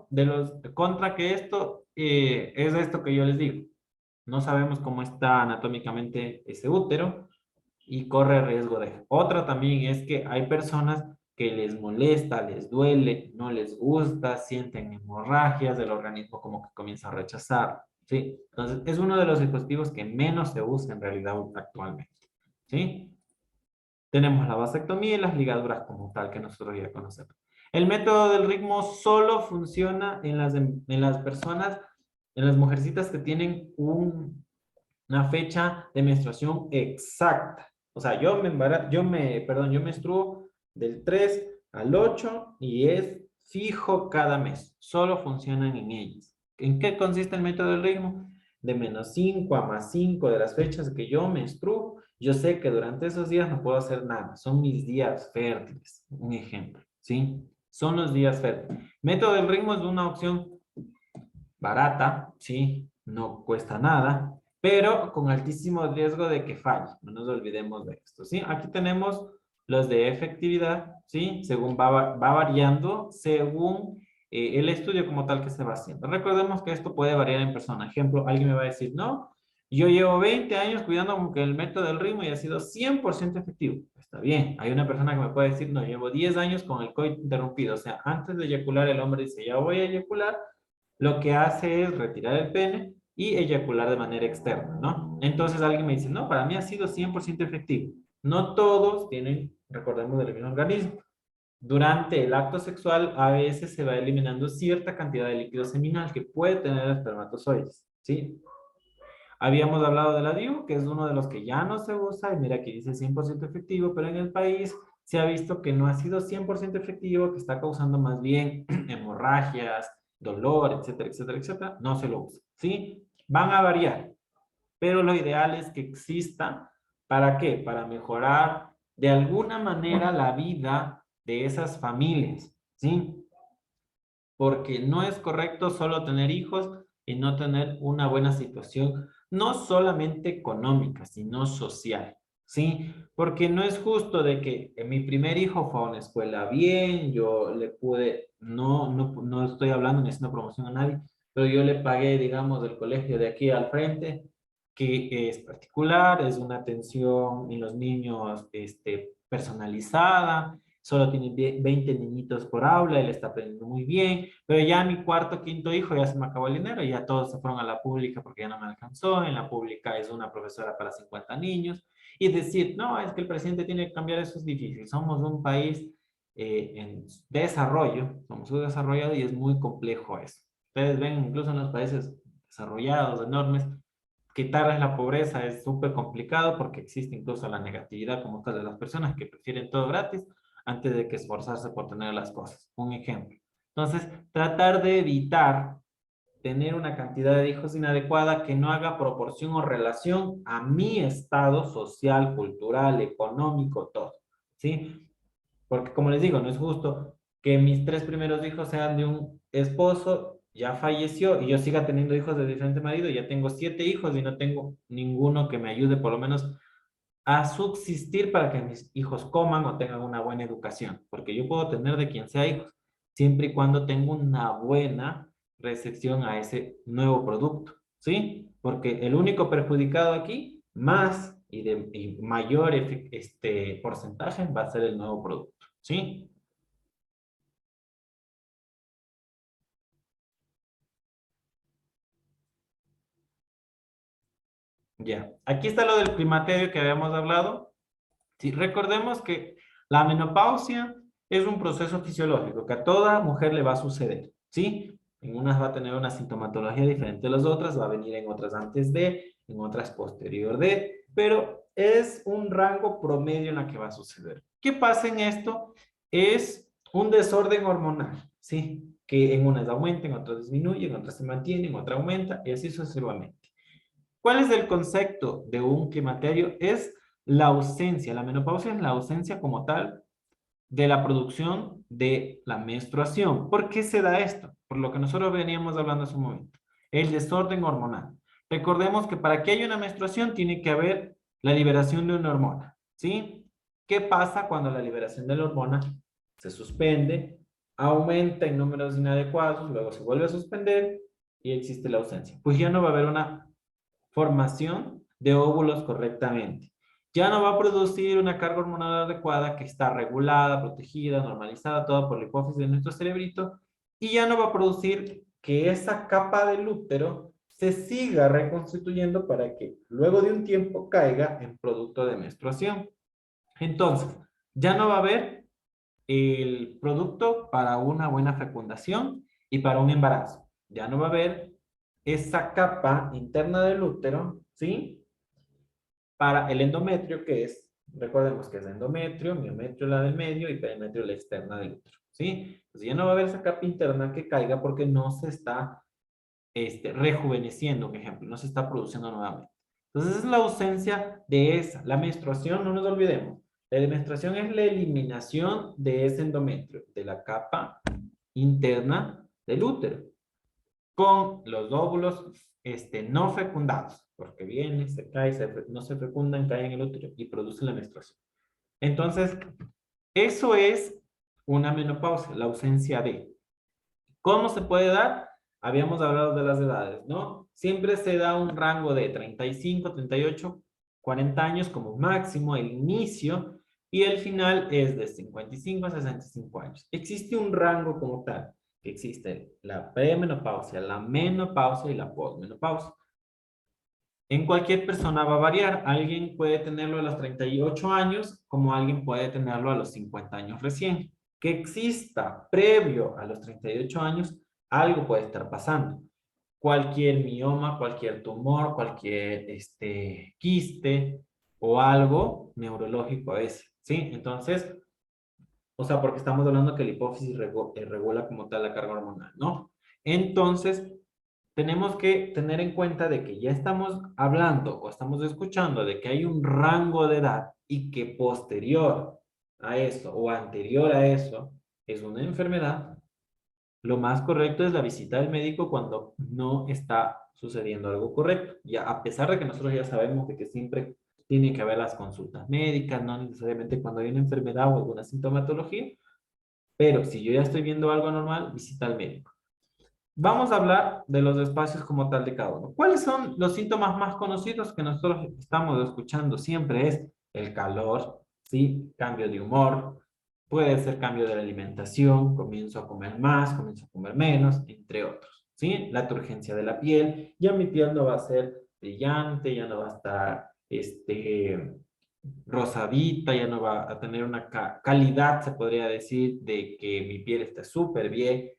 S1: de los contra que esto es esto que yo les digo. No sabemos cómo está anatómicamente ese útero, y corre riesgo de. Otra también es que hay personas que les molesta, les duele, no les gusta, sienten hemorragias, el organismo como que comienza a rechazar, ¿sí? Entonces, es uno de los dispositivos que menos se usa en realidad actualmente, ¿sí? Tenemos la vasectomía y las ligaduras como tal que nosotros ya conocemos. El método del ritmo solo funciona en las personas, en las mujercitas que tienen una fecha de menstruación exacta. O sea, yo menstruo del 3 al 8 y es fijo cada mes. Solo funcionan en ellas. ¿En qué consiste el método del ritmo? De -5 a +5 de las fechas que yo menstruo, yo sé que durante esos días no puedo hacer nada. Son mis días fértiles. Un ejemplo, ¿sí? Son los días fértiles. Método del ritmo es una opción barata, ¿sí? No cuesta nada, pero con altísimo riesgo de que falle. No nos olvidemos de esto, ¿sí? Aquí tenemos los de efectividad, ¿sí? Según va variando, según el estudio como tal que se va haciendo. Recordemos que esto puede variar en persona. Ejemplo, alguien me va a decir, no, yo llevo 20 años cuidando el método del ritmo y ha sido 100% efectivo. Está bien. Hay una persona que me puede decir, no, llevo 10 años con el coito interrumpido. O sea, antes de eyacular, el hombre dice, ya voy a eyacular, lo que hace es retirar el pene y eyacular de manera externa, ¿no? Entonces alguien me dice, no, para mí ha sido 100% efectivo. No todos tienen, recordemos, del mismo organismo. Durante el acto sexual, a veces se va eliminando cierta cantidad de líquido seminal que puede tener espermatozoides, ¿sí? Habíamos hablado de la DIU, que es uno de los que ya no se usa, y mira aquí dice 100% efectivo, pero en el país se ha visto que no ha sido 100% efectivo, que está causando más bien hemorragias, dolor, etcétera, etcétera, etcétera. No se lo usa, ¿sí? Van a variar, pero lo ideal es que exista. ¿Para qué? Para mejorar de alguna manera la vida de esas familias, ¿sí? Porque no es correcto solo tener hijos y no tener una buena situación, no solamente económica, sino social, ¿sí? Porque no es justo de que mi primer hijo fue a una escuela bien, yo le pude, no estoy hablando ni haciendo promoción a nadie, pero yo le pagué, digamos, del colegio de aquí al frente, que es particular, es una atención en los niños personalizada, solo tiene 20 niñitos por aula, él está aprendiendo muy bien, pero ya mi cuarto, quinto hijo ya se me acabó el dinero, ya todos se fueron a la pública porque ya no me alcanzó, en la pública es una profesora para 50 niños, y decir, no, es que el presidente tiene que cambiar, eso es difícil, somos un país en desarrollo, somos subdesarrollado y es muy complejo eso. Ustedes ven incluso en los países desarrollados, enormes, quitarles la pobreza es súper complicado porque existe incluso la negatividad como tal de las personas que prefieren todo gratis antes de que esforzarse por tener las cosas. Un ejemplo. Entonces, tratar de evitar tener una cantidad de hijos inadecuada que no haga proporción o relación a mi estado social, cultural, económico, todo. ¿Sí? Porque como les digo, no es justo que mis 3 primeros hijos sean de un esposo, ya falleció, y yo siga teniendo hijos de diferente marido, y ya tengo 7 hijos y no tengo ninguno que me ayude por lo menos a subsistir para que mis hijos coman o tengan una buena educación, porque yo puedo tener de quien sea hijos, siempre y cuando tengo una buena recepción a ese nuevo producto, ¿sí? Porque el único perjudicado aquí, más y mayor porcentaje, va a ser el nuevo producto, ¿sí? Ya, aquí está lo del climaterio que habíamos hablado. Sí, recordemos que la menopausia es un proceso fisiológico que a toda mujer le va a suceder, ¿sí? En unas va a tener una sintomatología diferente de las otras, va a venir en otras antes de, en otras posterior de, pero es un rango promedio en la que va a suceder. ¿Qué pasa en esto? Es un desorden hormonal, ¿sí? Que en unas aumenta, en otras disminuye, en otras se mantiene, en otras aumenta, y así sucesivamente. ¿Cuál es el concepto de un climaterio? Es la ausencia, la menopausia es la ausencia como tal de la producción de la menstruación. ¿Por qué se da esto? Por lo que nosotros veníamos hablando hace un momento. El desorden hormonal. Recordemos que para que haya una menstruación tiene que haber la liberación de una hormona, ¿sí? ¿Qué pasa cuando la liberación de la hormona se suspende, aumenta en números inadecuados, luego se vuelve a suspender y existe la ausencia? Pues ya no va a haber una formación de óvulos correctamente. Ya no va a producir una carga hormonal adecuada que está regulada, protegida, normalizada, toda por la hipófisis de nuestro cerebrito, y ya no va a producir que esa capa del útero se siga reconstituyendo para que luego de un tiempo caiga en producto de menstruación. Entonces, ya no va a haber el producto para una buena fecundación y para un embarazo. Ya no va a haber esa capa interna del útero, ¿sí? Para el endometrio, que es, recordemos que es endometrio, miometrio la del medio y perimetrio la externa del útero, ¿sí? Entonces ya no va a haber esa capa interna que caiga porque no se está rejuveneciendo, un ejemplo, no se está produciendo nuevamente. Entonces es la ausencia de esa. La menstruación, no nos olvidemos, la menstruación es la eliminación de ese endometrio, de la capa interna del útero, con los óvulos no fecundados, porque viene, se cae, no se fecundan, caen en el útero y producen la menstruación. Entonces, eso es una menopausia, la ausencia de. ¿Cómo se puede dar? Habíamos hablado de las edades, ¿no? Siempre se da un rango de 35, 38, 40 años como máximo, el inicio, y el final es de 55 a 65 años. Existe un rango como tal, que existe la premenopausia, la menopausia y la posmenopausia. En cualquier persona va a variar. Alguien puede tenerlo a los 38 años, como alguien puede tenerlo a los 50 años recién. Que exista previo a los 38 años, algo puede estar pasando. Cualquier mioma, cualquier tumor, cualquier quiste o algo neurológico es, ¿sí? Entonces, O sea, porque estamos hablando que la hipófisis regula como tal la carga hormonal, ¿no? Entonces, tenemos que tener en cuenta de que ya estamos hablando o estamos escuchando de que hay un rango de edad y que posterior a eso o anterior a eso es una enfermedad. Lo más correcto es la visita al médico cuando no está sucediendo algo correcto. Ya, a pesar de que nosotros ya sabemos de que siempre tiene que haber las consultas médicas, no necesariamente cuando hay una enfermedad o alguna sintomatología, pero si yo ya estoy viendo algo anormal, visita al médico. Vamos a hablar de los espacios como tal de cada uno. ¿Cuáles son los síntomas más conocidos que nosotros estamos escuchando siempre? Es el calor, ¿sí? Cambio de humor, puede ser cambio de la alimentación, comienzo a comer más, comienzo a comer menos, entre otros, ¿sí? La turgencia de la piel, ya mi piel no va a ser brillante, ya no va a estar, rosadita, ya no va a tener una calidad, se podría decir, de que mi piel está súper bien,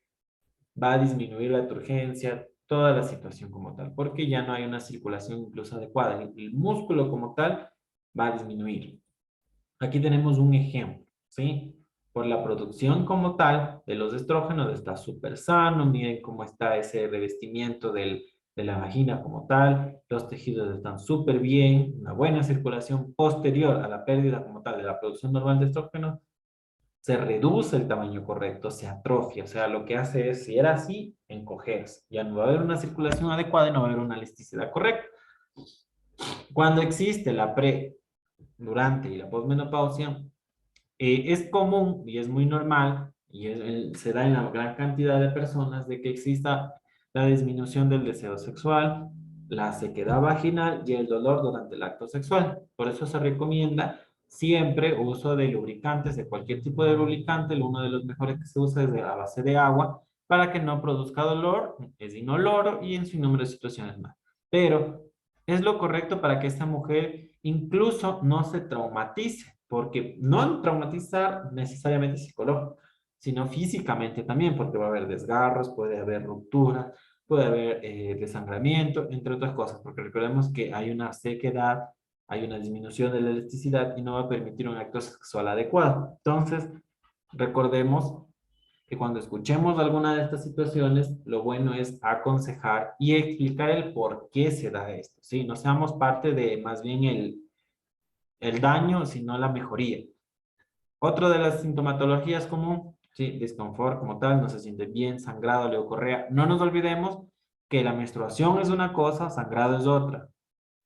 S1: va a disminuir la turgencia, toda la situación como tal, porque ya no hay una circulación incluso adecuada. El músculo como tal va a disminuir. Aquí tenemos un ejemplo, ¿sí? Por la producción como tal de los estrógenos está súper sano, miren cómo está ese revestimiento de la vagina como tal, los tejidos están súper bien, una buena circulación posterior a la pérdida como tal de la producción normal de estrógenos, se reduce el tamaño correcto, se atrofia, o sea, lo que hace es, si era así, encogerse. Ya no va a haber una circulación adecuada y no va a haber una elasticidad correcta. Cuando existe la pre, durante y la posmenopausia, es común y es muy normal y se da en la gran cantidad de personas de que exista la disminución del deseo sexual, la sequedad vaginal y el dolor durante el acto sexual. Por eso se recomienda siempre uso de lubricantes, de cualquier tipo de lubricante. Uno de los mejores que se usa es de a base de agua para que no produzca dolor, es inoloro y en su número de situaciones más. Pero es lo correcto para que esta mujer incluso no se traumatice, porque no traumatizar necesariamente psicológico, sino físicamente también, porque va a haber desgarros, puede haber rupturas, puede haber desangramiento, entre otras cosas, porque recordemos que hay una sequedad, hay una disminución de la elasticidad y no va a permitir un acto sexual adecuado. Entonces, recordemos que cuando escuchemos alguna de estas situaciones, lo bueno es aconsejar y explicar el por qué se da esto, ¿sí? No seamos parte de más bien el daño, sino la mejoría. Otro de las sintomatologías común, sí, desconfort como tal, no se siente bien, sangrado, leucorrea. No nos olvidemos que la menstruación es una cosa, sangrado es otra.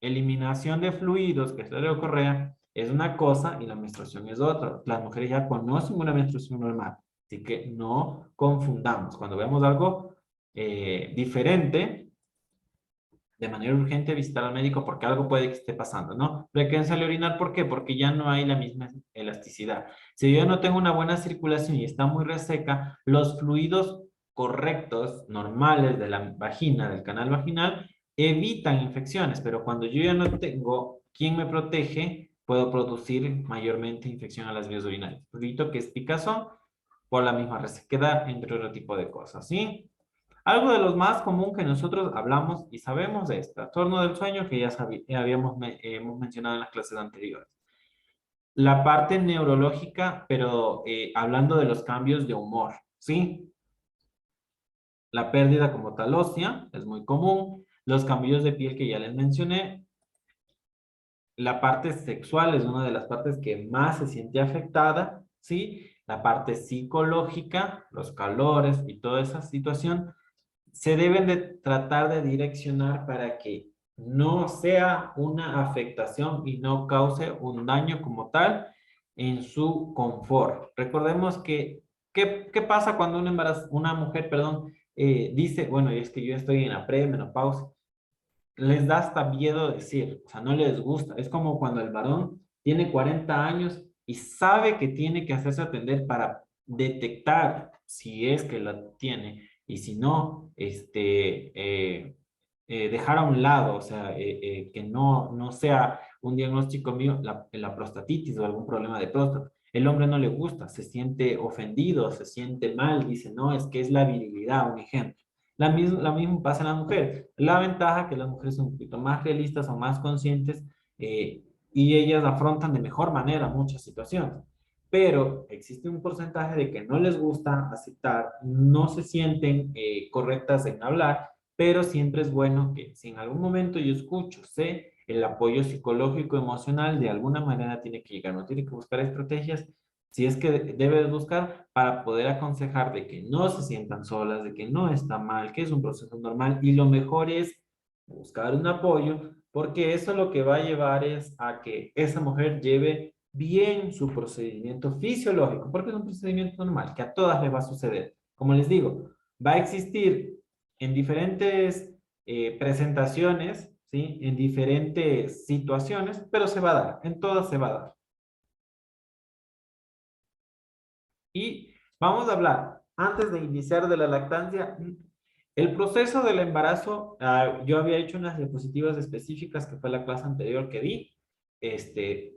S1: Eliminación de fluidos, que es la leucorrea, es una cosa y la menstruación es otra. Las mujeres ya conocen una menstruación normal, así que no confundamos. Cuando vemos algo diferente, de manera urgente visitar al médico porque algo puede que esté pasando, ¿no? Frecuencia al orinar, ¿por qué? Porque ya no hay la misma elasticidad. Si yo no tengo una buena circulación y está muy reseca, los fluidos correctos, normales de la vagina, del canal vaginal, evitan infecciones, pero cuando yo ya no tengo quien me protege, puedo producir mayormente infección a las vías urinarias. Repito que es picazón por la misma resequedad, entre otro tipo de cosas, ¿sí? Algo de los más común que nosotros hablamos y sabemos es trastorno del sueño que ya hemos mencionado en las clases anteriores. La parte neurológica, pero hablando de los cambios de humor, ¿sí? La pérdida como tal ósea es muy común. Los cambios de piel que ya les mencioné. La parte sexual es una de las partes que más se siente afectada, ¿sí? La parte psicológica, los calores y toda esa situación se deben de tratar de direccionar para que no sea una afectación y no cause un daño como tal en su confort. Recordemos que, ¿qué pasa cuando una mujer, perdón, dice, bueno, es que yo estoy en la premenopausia? Les da hasta miedo decir, o sea, no les gusta. Es como cuando el varón tiene 40 años y sabe que tiene que hacerse atender para detectar si es que la tiene y si no, dejar a un lado, o sea, que no sea un diagnóstico mío, la prostatitis o algún problema de próstata. El hombre no le gusta, se siente ofendido, se siente mal, dice, no, es que es la virilidad, un ejemplo. La misma pasa en las mujeres. La ventaja que las mujeres son un poquito más realistas, son más conscientes y ellas afrontan de mejor manera muchas situaciones. pero existe un porcentaje de que no les gusta aceptar, no se sienten correctas en hablar, pero siempre es bueno que si en algún momento yo escucho, sé, el apoyo psicológico, emocional, de alguna manera tiene que llegar, no tiene que buscar estrategias, si es que debes buscar para poder aconsejar de que no se sientan solas, de que no está mal, que es un proceso normal y lo mejor es buscar un apoyo, porque eso lo que va a llevar es a que esa mujer lleve bien su procedimiento fisiológico, porque es un procedimiento normal, que a todas les va a suceder. Como les digo, va a existir en diferentes presentaciones, ¿sí? En diferentes situaciones, pero se va a dar, en todas se va a dar. Y vamos a hablar, antes de iniciar de la lactancia, el proceso del embarazo, yo había hecho unas diapositivas específicas que fue la clase anterior que di. Este,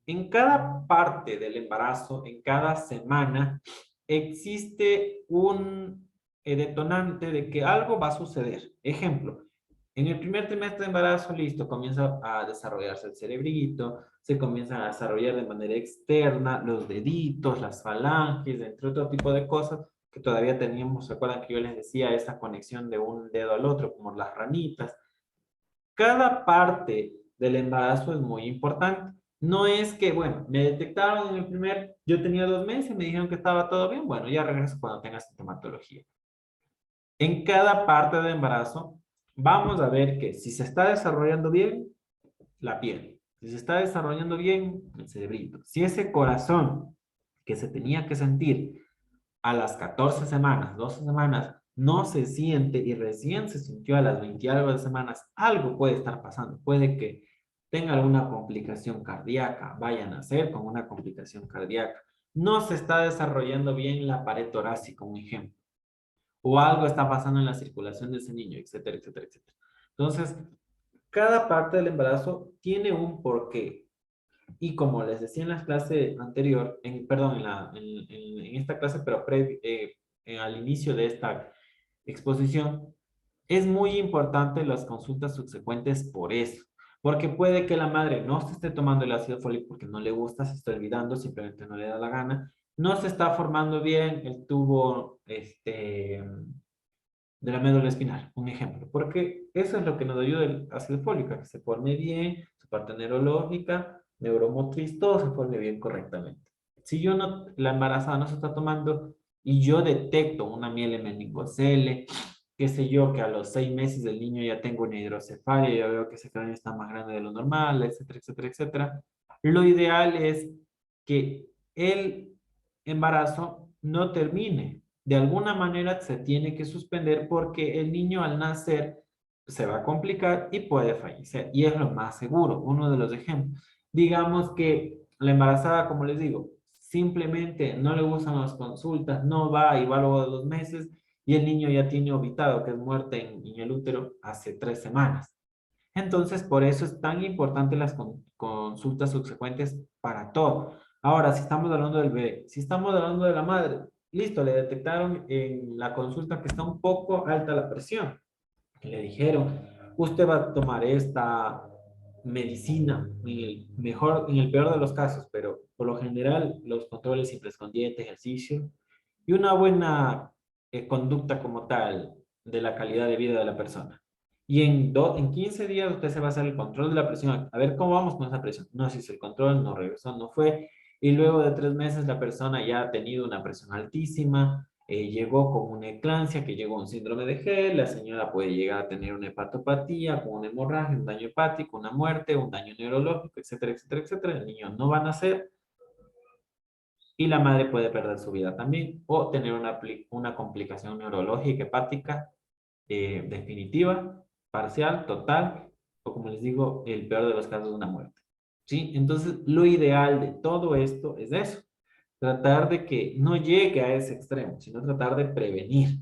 S1: en cada parte del embarazo, en cada semana, existe un detonante de que algo va a suceder. Ejemplo, en el primer trimestre de embarazo, listo, comienza a desarrollarse el cerebrito, se comienzan a desarrollar de manera externa los deditos, las falanges, entre otro tipo de cosas que todavía teníamos. ¿Se acuerdan que yo les decía esa conexión de un dedo al otro, como las ranitas? Cada parte del embarazo es muy importante. No es que, bueno, me detectaron en el primer, yo tenía 2 meses, me dijeron que estaba todo bien, bueno, ya regreso cuando tenga sintomatología. En cada parte del embarazo, vamos a ver que si se está desarrollando bien, la piel. Si se está desarrollando bien, el cerebrito. Si ese corazón que se tenía que sentir a las 14 semanas, 12 semanas, no se siente y recién se sintió a las 20 y algo de semanas, algo puede estar pasando. Puede que tenga alguna complicación cardíaca, vaya a nacer con una complicación cardíaca. No se está desarrollando bien la pared torácica, un ejemplo. O algo está pasando en la circulación de ese niño, etcétera, etcétera, etcétera. Entonces, cada parte del embarazo tiene un porqué. Y como les decía en la clase anterior, perdón, en esta clase, pero al inicio de esta exposición, es muy importante las consultas subsecuentes por eso. Porque puede que la madre no se esté tomando el ácido fólico porque no le gusta, se está olvidando, simplemente no le da la gana, no se está formando bien el tubo de la médula espinal, un ejemplo, porque eso es lo que nos ayuda el ácido fólico, a que se forme bien, su parte neurológica, neuromotriz, todo se forme bien correctamente. Si yo no, la embarazada no se está tomando y yo detecto una miel meningocele, qué sé yo, que a los 6 meses del niño ya tengo una hidrocefalia, ya veo que ese cráneo está más grande de lo normal, etcétera, etcétera, etcétera. Lo ideal es que el embarazo no termine. De alguna manera se tiene que suspender porque el niño al nacer se va a complicar y puede fallecer. Y es lo más seguro, uno de los ejemplos. Digamos que la embarazada, como les digo, simplemente no le gustan las consultas, no va y va luego de 2 meses y el niño ya tiene ovitado, que es muerte en el útero, hace 3 semanas. Entonces, por eso es tan importante las consultas subsecuentes para todo. Ahora, si estamos hablando del bebé, si estamos hablando de la madre, listo, le detectaron en la consulta que está un poco alta la presión. Le dijeron, usted va a tomar esta medicina en el peor de los casos, pero por lo general los controles simples con dieta, ejercicio y una buena conducta como tal de la calidad de vida de la persona. Y en 15 días usted se va a hacer el control de la presión, a ver cómo vamos con esa presión. No se hizo el control, no regresó, no fue. Y luego de 3 meses la persona ya ha tenido una presión altísima, llegó con una eclampsia, que llegó un síndrome de Gel, la señora puede llegar a tener una hepatopatía, con una hemorragia, un daño hepático, una muerte, un daño neurológico, etcétera, etcétera, etcétera. El niño no va a nacer y la madre puede perder su vida también o tener una complicación neurológica, hepática, definitiva, parcial, total, o como les digo, el peor de los casos, una muerte. ¿Sí? Entonces, lo ideal de todo esto es eso, tratar de que no llegue a ese extremo, sino tratar de prevenir,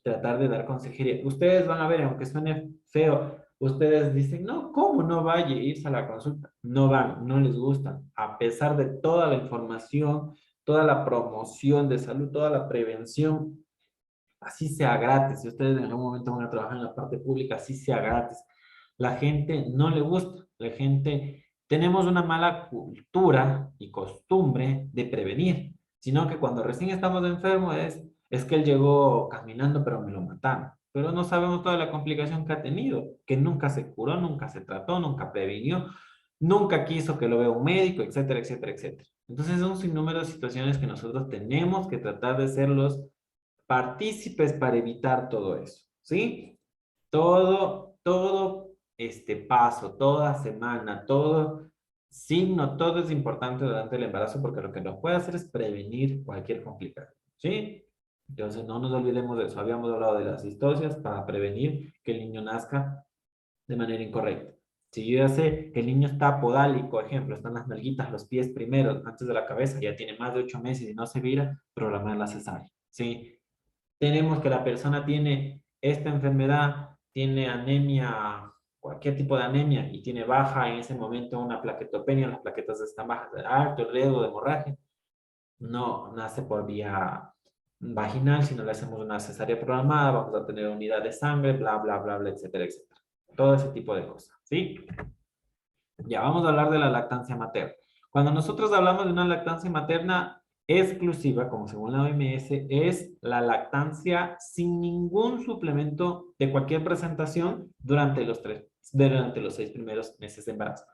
S1: tratar de dar consejería. Ustedes van a ver, aunque suene feo, ustedes dicen, no, ¿cómo no vaya a irse a la consulta? No van, no les gustan, a pesar de toda la información, toda la promoción de salud, toda la prevención, así sea gratis. Si ustedes en algún momento van a trabajar en la parte pública, así sea gratis. La gente no le gusta, la gente tenemos una mala cultura y costumbre de prevenir, sino que cuando recién estamos enfermos es que él llegó caminando, pero me lo mataron. Pero no sabemos toda la complicación que ha tenido, que nunca se curó, nunca se trató, nunca previnió, nunca quiso que lo vea un médico, etcétera, etcétera, etcétera. Entonces, son un sinnúmero de situaciones que nosotros tenemos que tratar de ser los partícipes para evitar todo eso, ¿sí? Todo este paso, toda semana, todo signo, todo es importante durante el embarazo porque lo que nos puede hacer es prevenir cualquier complicación, ¿sí? Entonces no nos olvidemos de eso. Habíamos hablado de las histocias para prevenir que el niño nazca de manera incorrecta. Si yo ya sé que el niño está podálico, ejemplo, están las nalguitas, los pies primeros, antes de la cabeza, ya tiene más de 8 meses y no se vira, programar la cesárea, ¿sí? Tenemos que la persona tiene esta enfermedad, tiene anemia, cualquier tipo de anemia, y tiene baja en ese momento una plaquetopenia, las plaquetas están bajas, de alto riesgo de hemorragia, no nace por vía vaginal, sino le hacemos una cesárea programada, vamos a tener unidad de sangre, bla, bla, bla, bla, etcétera, etcétera. Todo ese tipo de cosas, ¿sí? Ya vamos a hablar de la lactancia materna. Cuando nosotros hablamos de una lactancia materna exclusiva, como según la OMS, es la lactancia sin ningún suplemento de cualquier presentación durante los 6 primeros meses de embarazo.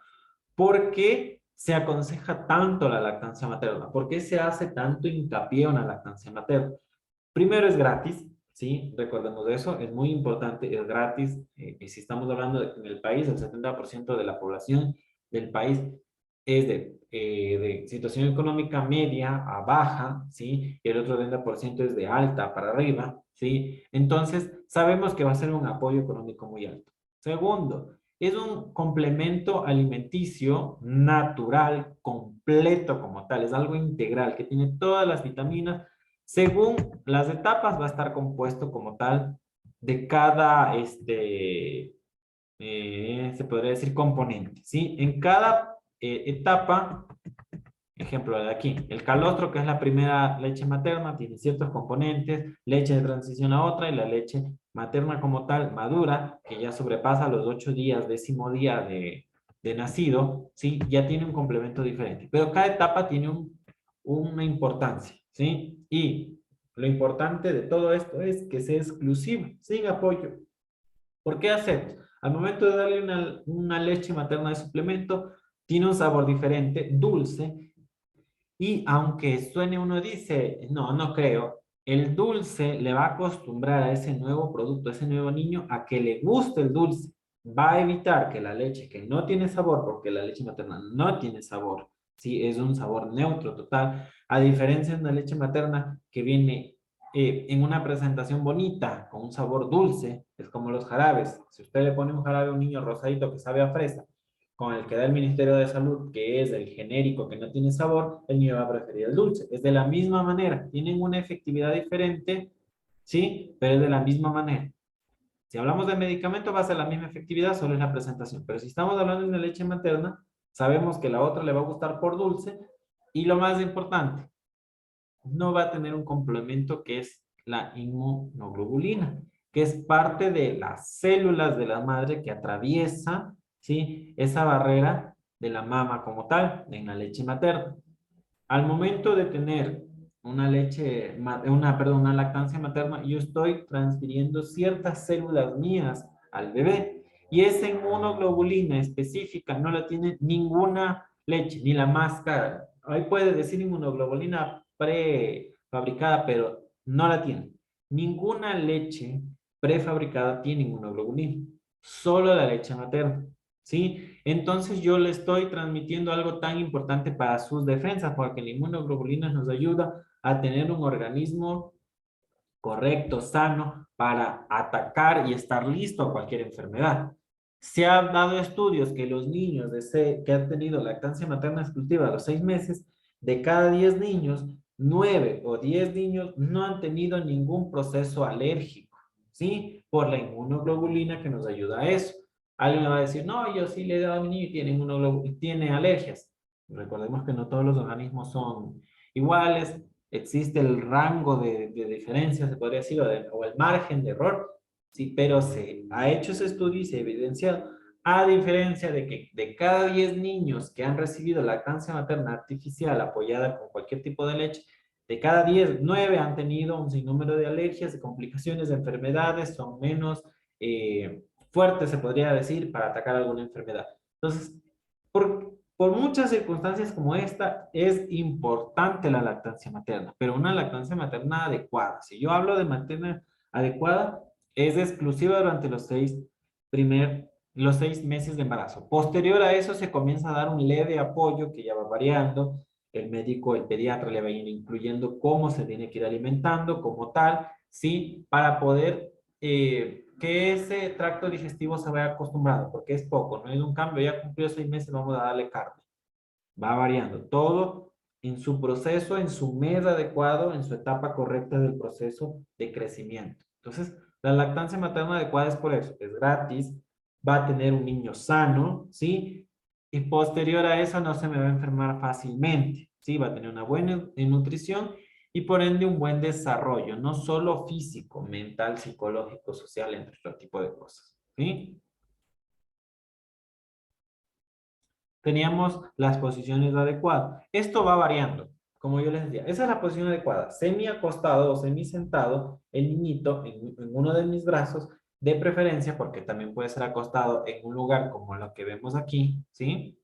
S1: ¿Por qué se aconseja tanto la lactancia materna? ¿Por qué se hace tanto hincapié en una lactancia materna? Primero, es gratis, ¿sí? Recordemos de eso, es muy importante, es gratis. Y si estamos hablando de que en el país el 70% de la población del país es de situación económica media a baja, ¿sí? Y el otro 30% es de alta para arriba, ¿sí? Entonces, sabemos que va a ser un apoyo económico muy alto. Segundo, es un complemento alimenticio natural, completo como tal, es algo integral que tiene todas las vitaminas. Según las etapas, va a estar compuesto como tal de cada, se podría decir, componente, ¿sí? En cada etapa, ejemplo de aquí, el calostro, que es la primera leche materna, tiene ciertos componentes, leche de transición a otra, y la leche materna como tal, madura, que ya sobrepasa los 8 días, 10º día de nacido, ¿sí? Ya tiene un complemento diferente. Pero cada etapa tiene una importancia, ¿sí? Y lo importante de todo esto es que sea exclusivo, sin apoyo. ¿Por qué hacer? Al momento de darle una leche materna de suplemento, tiene un sabor diferente, dulce, y aunque suene, uno dice, no, no creo, el dulce le va a acostumbrar a ese nuevo producto, a ese nuevo niño, a que le guste el dulce. Va a evitar que la leche que no tiene sabor, porque la leche materna no tiene sabor, ¿sí? Es un sabor neutro total, a diferencia de una leche materna que viene en una presentación bonita, con un sabor dulce, es como los jarabes. Si usted le pone un jarabe a un niño rosadito que sabe a fresa, con el que da el Ministerio de Salud, que es el genérico que no tiene sabor, el niño va a preferir el dulce. Es de la misma manera, tienen una efectividad diferente, ¿sí? Pero es de la misma manera. Si hablamos de medicamento, va a ser la misma efectividad, solo es la presentación. Pero si estamos hablando de una leche materna, sabemos que la otra le va a gustar por dulce, y lo más importante, no va a tener un complemento que es la inmunoglobulina, que es parte de las células de la madre que atraviesa, ¿sí? Esa barrera de la mama como tal, en la leche materna. Al momento de tener una lactancia materna, yo estoy transfiriendo ciertas células mías al bebé, y esa inmunoglobulina específica no la tiene ninguna leche, ni la más cara. Ahí puede decir inmunoglobulina prefabricada, pero no la tiene. Ninguna leche prefabricada tiene inmunoglobulina, solo la leche materna, ¿sí? Entonces yo le estoy transmitiendo algo tan importante para sus defensas, porque la inmunoglobulina nos ayuda a tener un organismo correcto, sano, para atacar y estar listo a cualquier enfermedad. Se han dado estudios que los niños que han tenido lactancia materna exclusiva a los 6 meses, de cada 10 niños, 9 o 10 niños no han tenido ningún proceso alérgico, ¿sí? Por la inmunoglobulina que nos ayuda a eso. Alguien me va a decir, no, yo sí le he dado a mi niño y tiene alergias. Recordemos que no todos los organismos son iguales, existe el rango de diferencia, se podría decir, o el margen de error, sí, pero se ha hecho ese estudio y se ha evidenciado. A diferencia de que de cada 10 niños que han recibido lactancia materna artificial apoyada con cualquier tipo de leche, de cada 10, 9 han tenido un sinnúmero de alergias, de complicaciones, de enfermedades, son menos fuertes, se podría decir, para atacar alguna enfermedad. Entonces, por muchas circunstancias como esta, es importante la lactancia materna, pero una lactancia materna adecuada. Si yo hablo de materna adecuada, es exclusiva durante los 6 meses de embarazo. Posterior a eso se comienza a dar un leve apoyo que ya va variando. El médico, el pediatra le va a ir incluyendo cómo se tiene que ir alimentando como tal, ¿sí? Para poder que ese tracto digestivo se vaya acostumbrado, porque es poco, no es un cambio, ya cumplió 6 meses, vamos a darle carne. Va variando todo en su proceso, en su mes adecuado, en su etapa correcta del proceso de crecimiento. Entonces, la lactancia materna adecuada es por eso, es gratis, va a tener un niño sano, ¿sí? Y posterior a eso no se me va a enfermar fácilmente, ¿sí? Va a tener una buena nutrición y por ende un buen desarrollo, no solo físico, mental, psicológico, social, entre otro tipo de cosas, ¿sí? Teníamos las posiciones adecuadas. Esto va variando, como yo les decía. Esa es la posición adecuada. Semi acostado o semi sentado, el niñito en uno de mis brazos, de preferencia, porque también puede ser acostado en un lugar como lo que vemos aquí, ¿sí?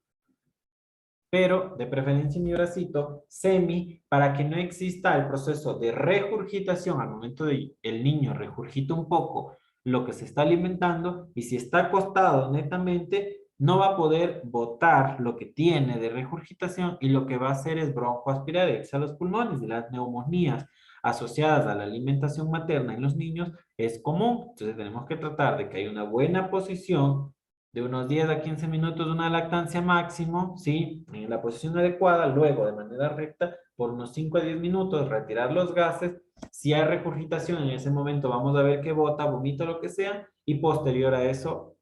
S1: Pero de preferencia en mi bracito, semi, para que no exista el proceso de regurgitación al momento de el niño regurgita un poco lo que se está alimentando y si está acostado netamente, no va a poder botar lo que tiene de regurgitación y lo que va a hacer es broncoaspirar a los pulmones y las neumonías asociadas a la alimentación materna en los niños es común. Entonces tenemos que tratar de que haya una buena posición de unos 10 a 15 minutos de una lactancia máximo, ¿sí? En la posición adecuada, luego de manera recta, por unos 5 a 10 minutos, retirar los gases. Si hay regurgitación, en ese momento vamos a ver que bota, vomita, lo que sea, y posterior a eso,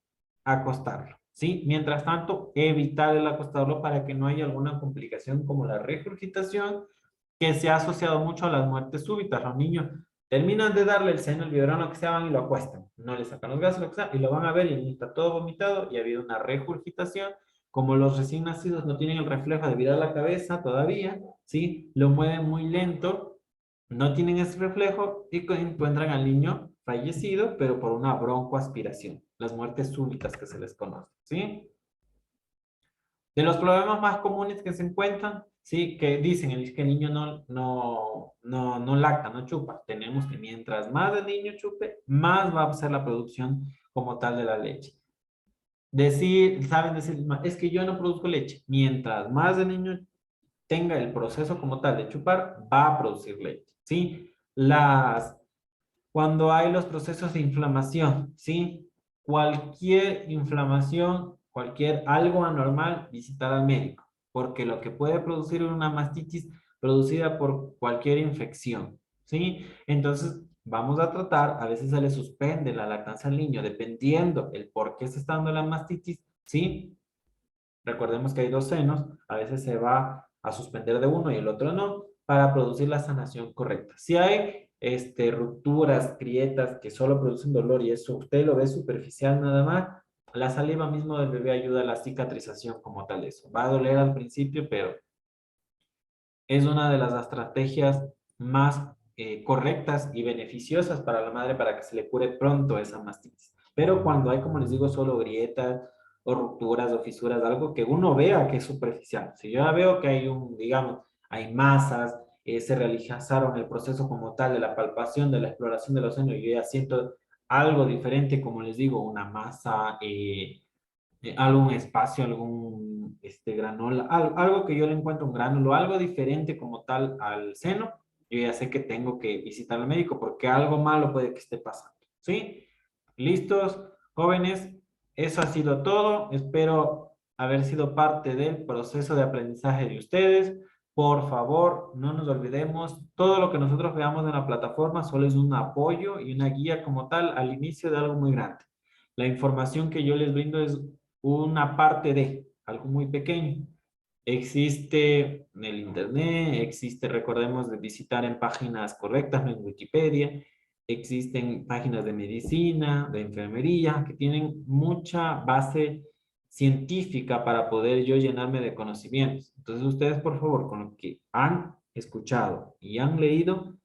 S1: acostarlo, ¿sí? Mientras tanto, evitar el acostarlo para que no haya alguna complicación como la regurgitación, que se ha asociado mucho a las muertes súbitas. Los niños terminan de darle el seno, el biberón, lo que sea, van y lo acuestan. No le sacan los gases, lo que sea, y lo van a ver y el niño está todo vomitado y ha habido una regurgitación. Como los recién nacidos no tienen el reflejo de virar la cabeza todavía, ¿sí? Lo mueven muy lento, no tienen ese reflejo y encuentran al niño fallecido, pero por una broncoaspiración. Las muertes súbitas que se les conoce, ¿sí? De los problemas más comunes que se encuentran, sí, que dicen es que el niño no lacta, no chupa. Tenemos que mientras más el niño chupe, más va a ser la producción como tal de la leche. Saben decir, es que yo no produzco leche. Mientras más el niño tenga el proceso como tal de chupar, va a producir leche, ¿sí? Cuando hay los procesos de inflamación, ¿sí? Cualquier inflamación, cualquier algo anormal, visitar al médico, porque lo que puede producir una mastitis producida por cualquier infección, ¿sí? Entonces, vamos a tratar, a veces se le suspende la lactancia al niño, dependiendo el por qué se está dando la mastitis, ¿sí? Recordemos que hay dos senos, a veces se va a suspender de uno y el otro no, para producir la sanación correcta. Si hay rupturas, grietas que solo producen dolor y eso usted lo ve superficial nada más, la saliva mismo del bebé ayuda a la cicatrización como tal eso. Va a doler al principio, pero es una de las estrategias más correctas y beneficiosas para la madre para que se le cure pronto esa mastitis. Pero cuando hay, como les digo, solo grietas o rupturas o fisuras, algo que uno vea que es superficial. Si yo ya veo que hay digamos, hay masas, se realizaron el proceso como tal de la palpación, de la exploración de los senos, y yo ya siento algo diferente, como les digo, una masa, algún espacio, algún granola, algo que yo le encuentro un gránulo, algo diferente como tal al seno, yo ya sé que tengo que visitar al médico porque algo malo puede que esté pasando, ¿sí? ¿Listos, jóvenes? Eso ha sido todo. Espero haber sido parte del proceso de aprendizaje de ustedes. Por favor, no nos olvidemos, todo lo que nosotros veamos en la plataforma solo es un apoyo y una guía como tal al inicio de algo muy grande. La información que yo les brindo es una parte de algo muy pequeño. Existe en el internet, existe, recordemos, de visitar en páginas correctas, no en Wikipedia. existen páginas de medicina, de enfermería, que tienen mucha base científica para poder yo llenarme de conocimientos. Entonces ustedes, por favor, con lo que han escuchado y han leído,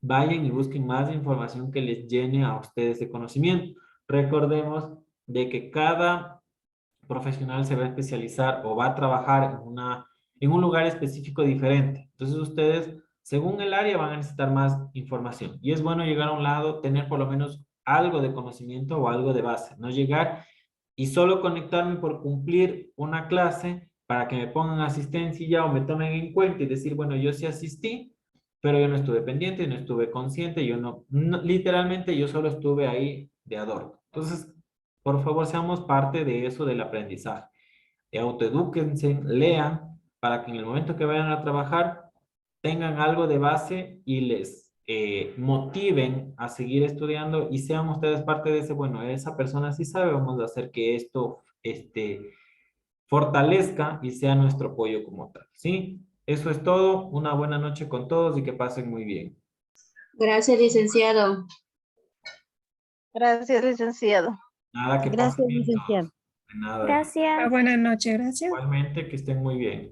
S1: vayan y busquen más información que les llene a ustedes de conocimiento. Recordemos de que cada profesional se va a especializar o va a trabajar en un lugar específico diferente. Entonces ustedes, según el área, van a necesitar más información. Y es bueno llegar a un lado, tener por lo menos algo de conocimiento o algo de base. No llegar y solo conectarme por cumplir una clase para que me pongan asistencia y ya o me tomen en cuenta y decir, bueno, yo sí asistí, pero yo no estuve pendiente, no estuve consciente, yo literalmente yo solo estuve ahí de adorno. Entonces, por favor, seamos parte de eso del aprendizaje. Autoedúquense, lean, para que en el momento que vayan a trabajar tengan algo de base y les motiven a seguir estudiando y sean ustedes parte de ese, bueno, esa persona sí sabe, vamos a hacer que esto fortalezca y sea nuestro apoyo como tal, ¿sí? Eso es todo. Una buena noche con todos y que pasen muy bien.
S2: Gracias, licenciado.
S3: Gracias, licenciado.
S1: Nada, que pasen
S4: Gracias,
S1: bien todos.
S4: licenciado.
S1: De nada.
S5: Gracias.
S6: Buenas noches, gracias.
S1: Igualmente, que estén muy bien.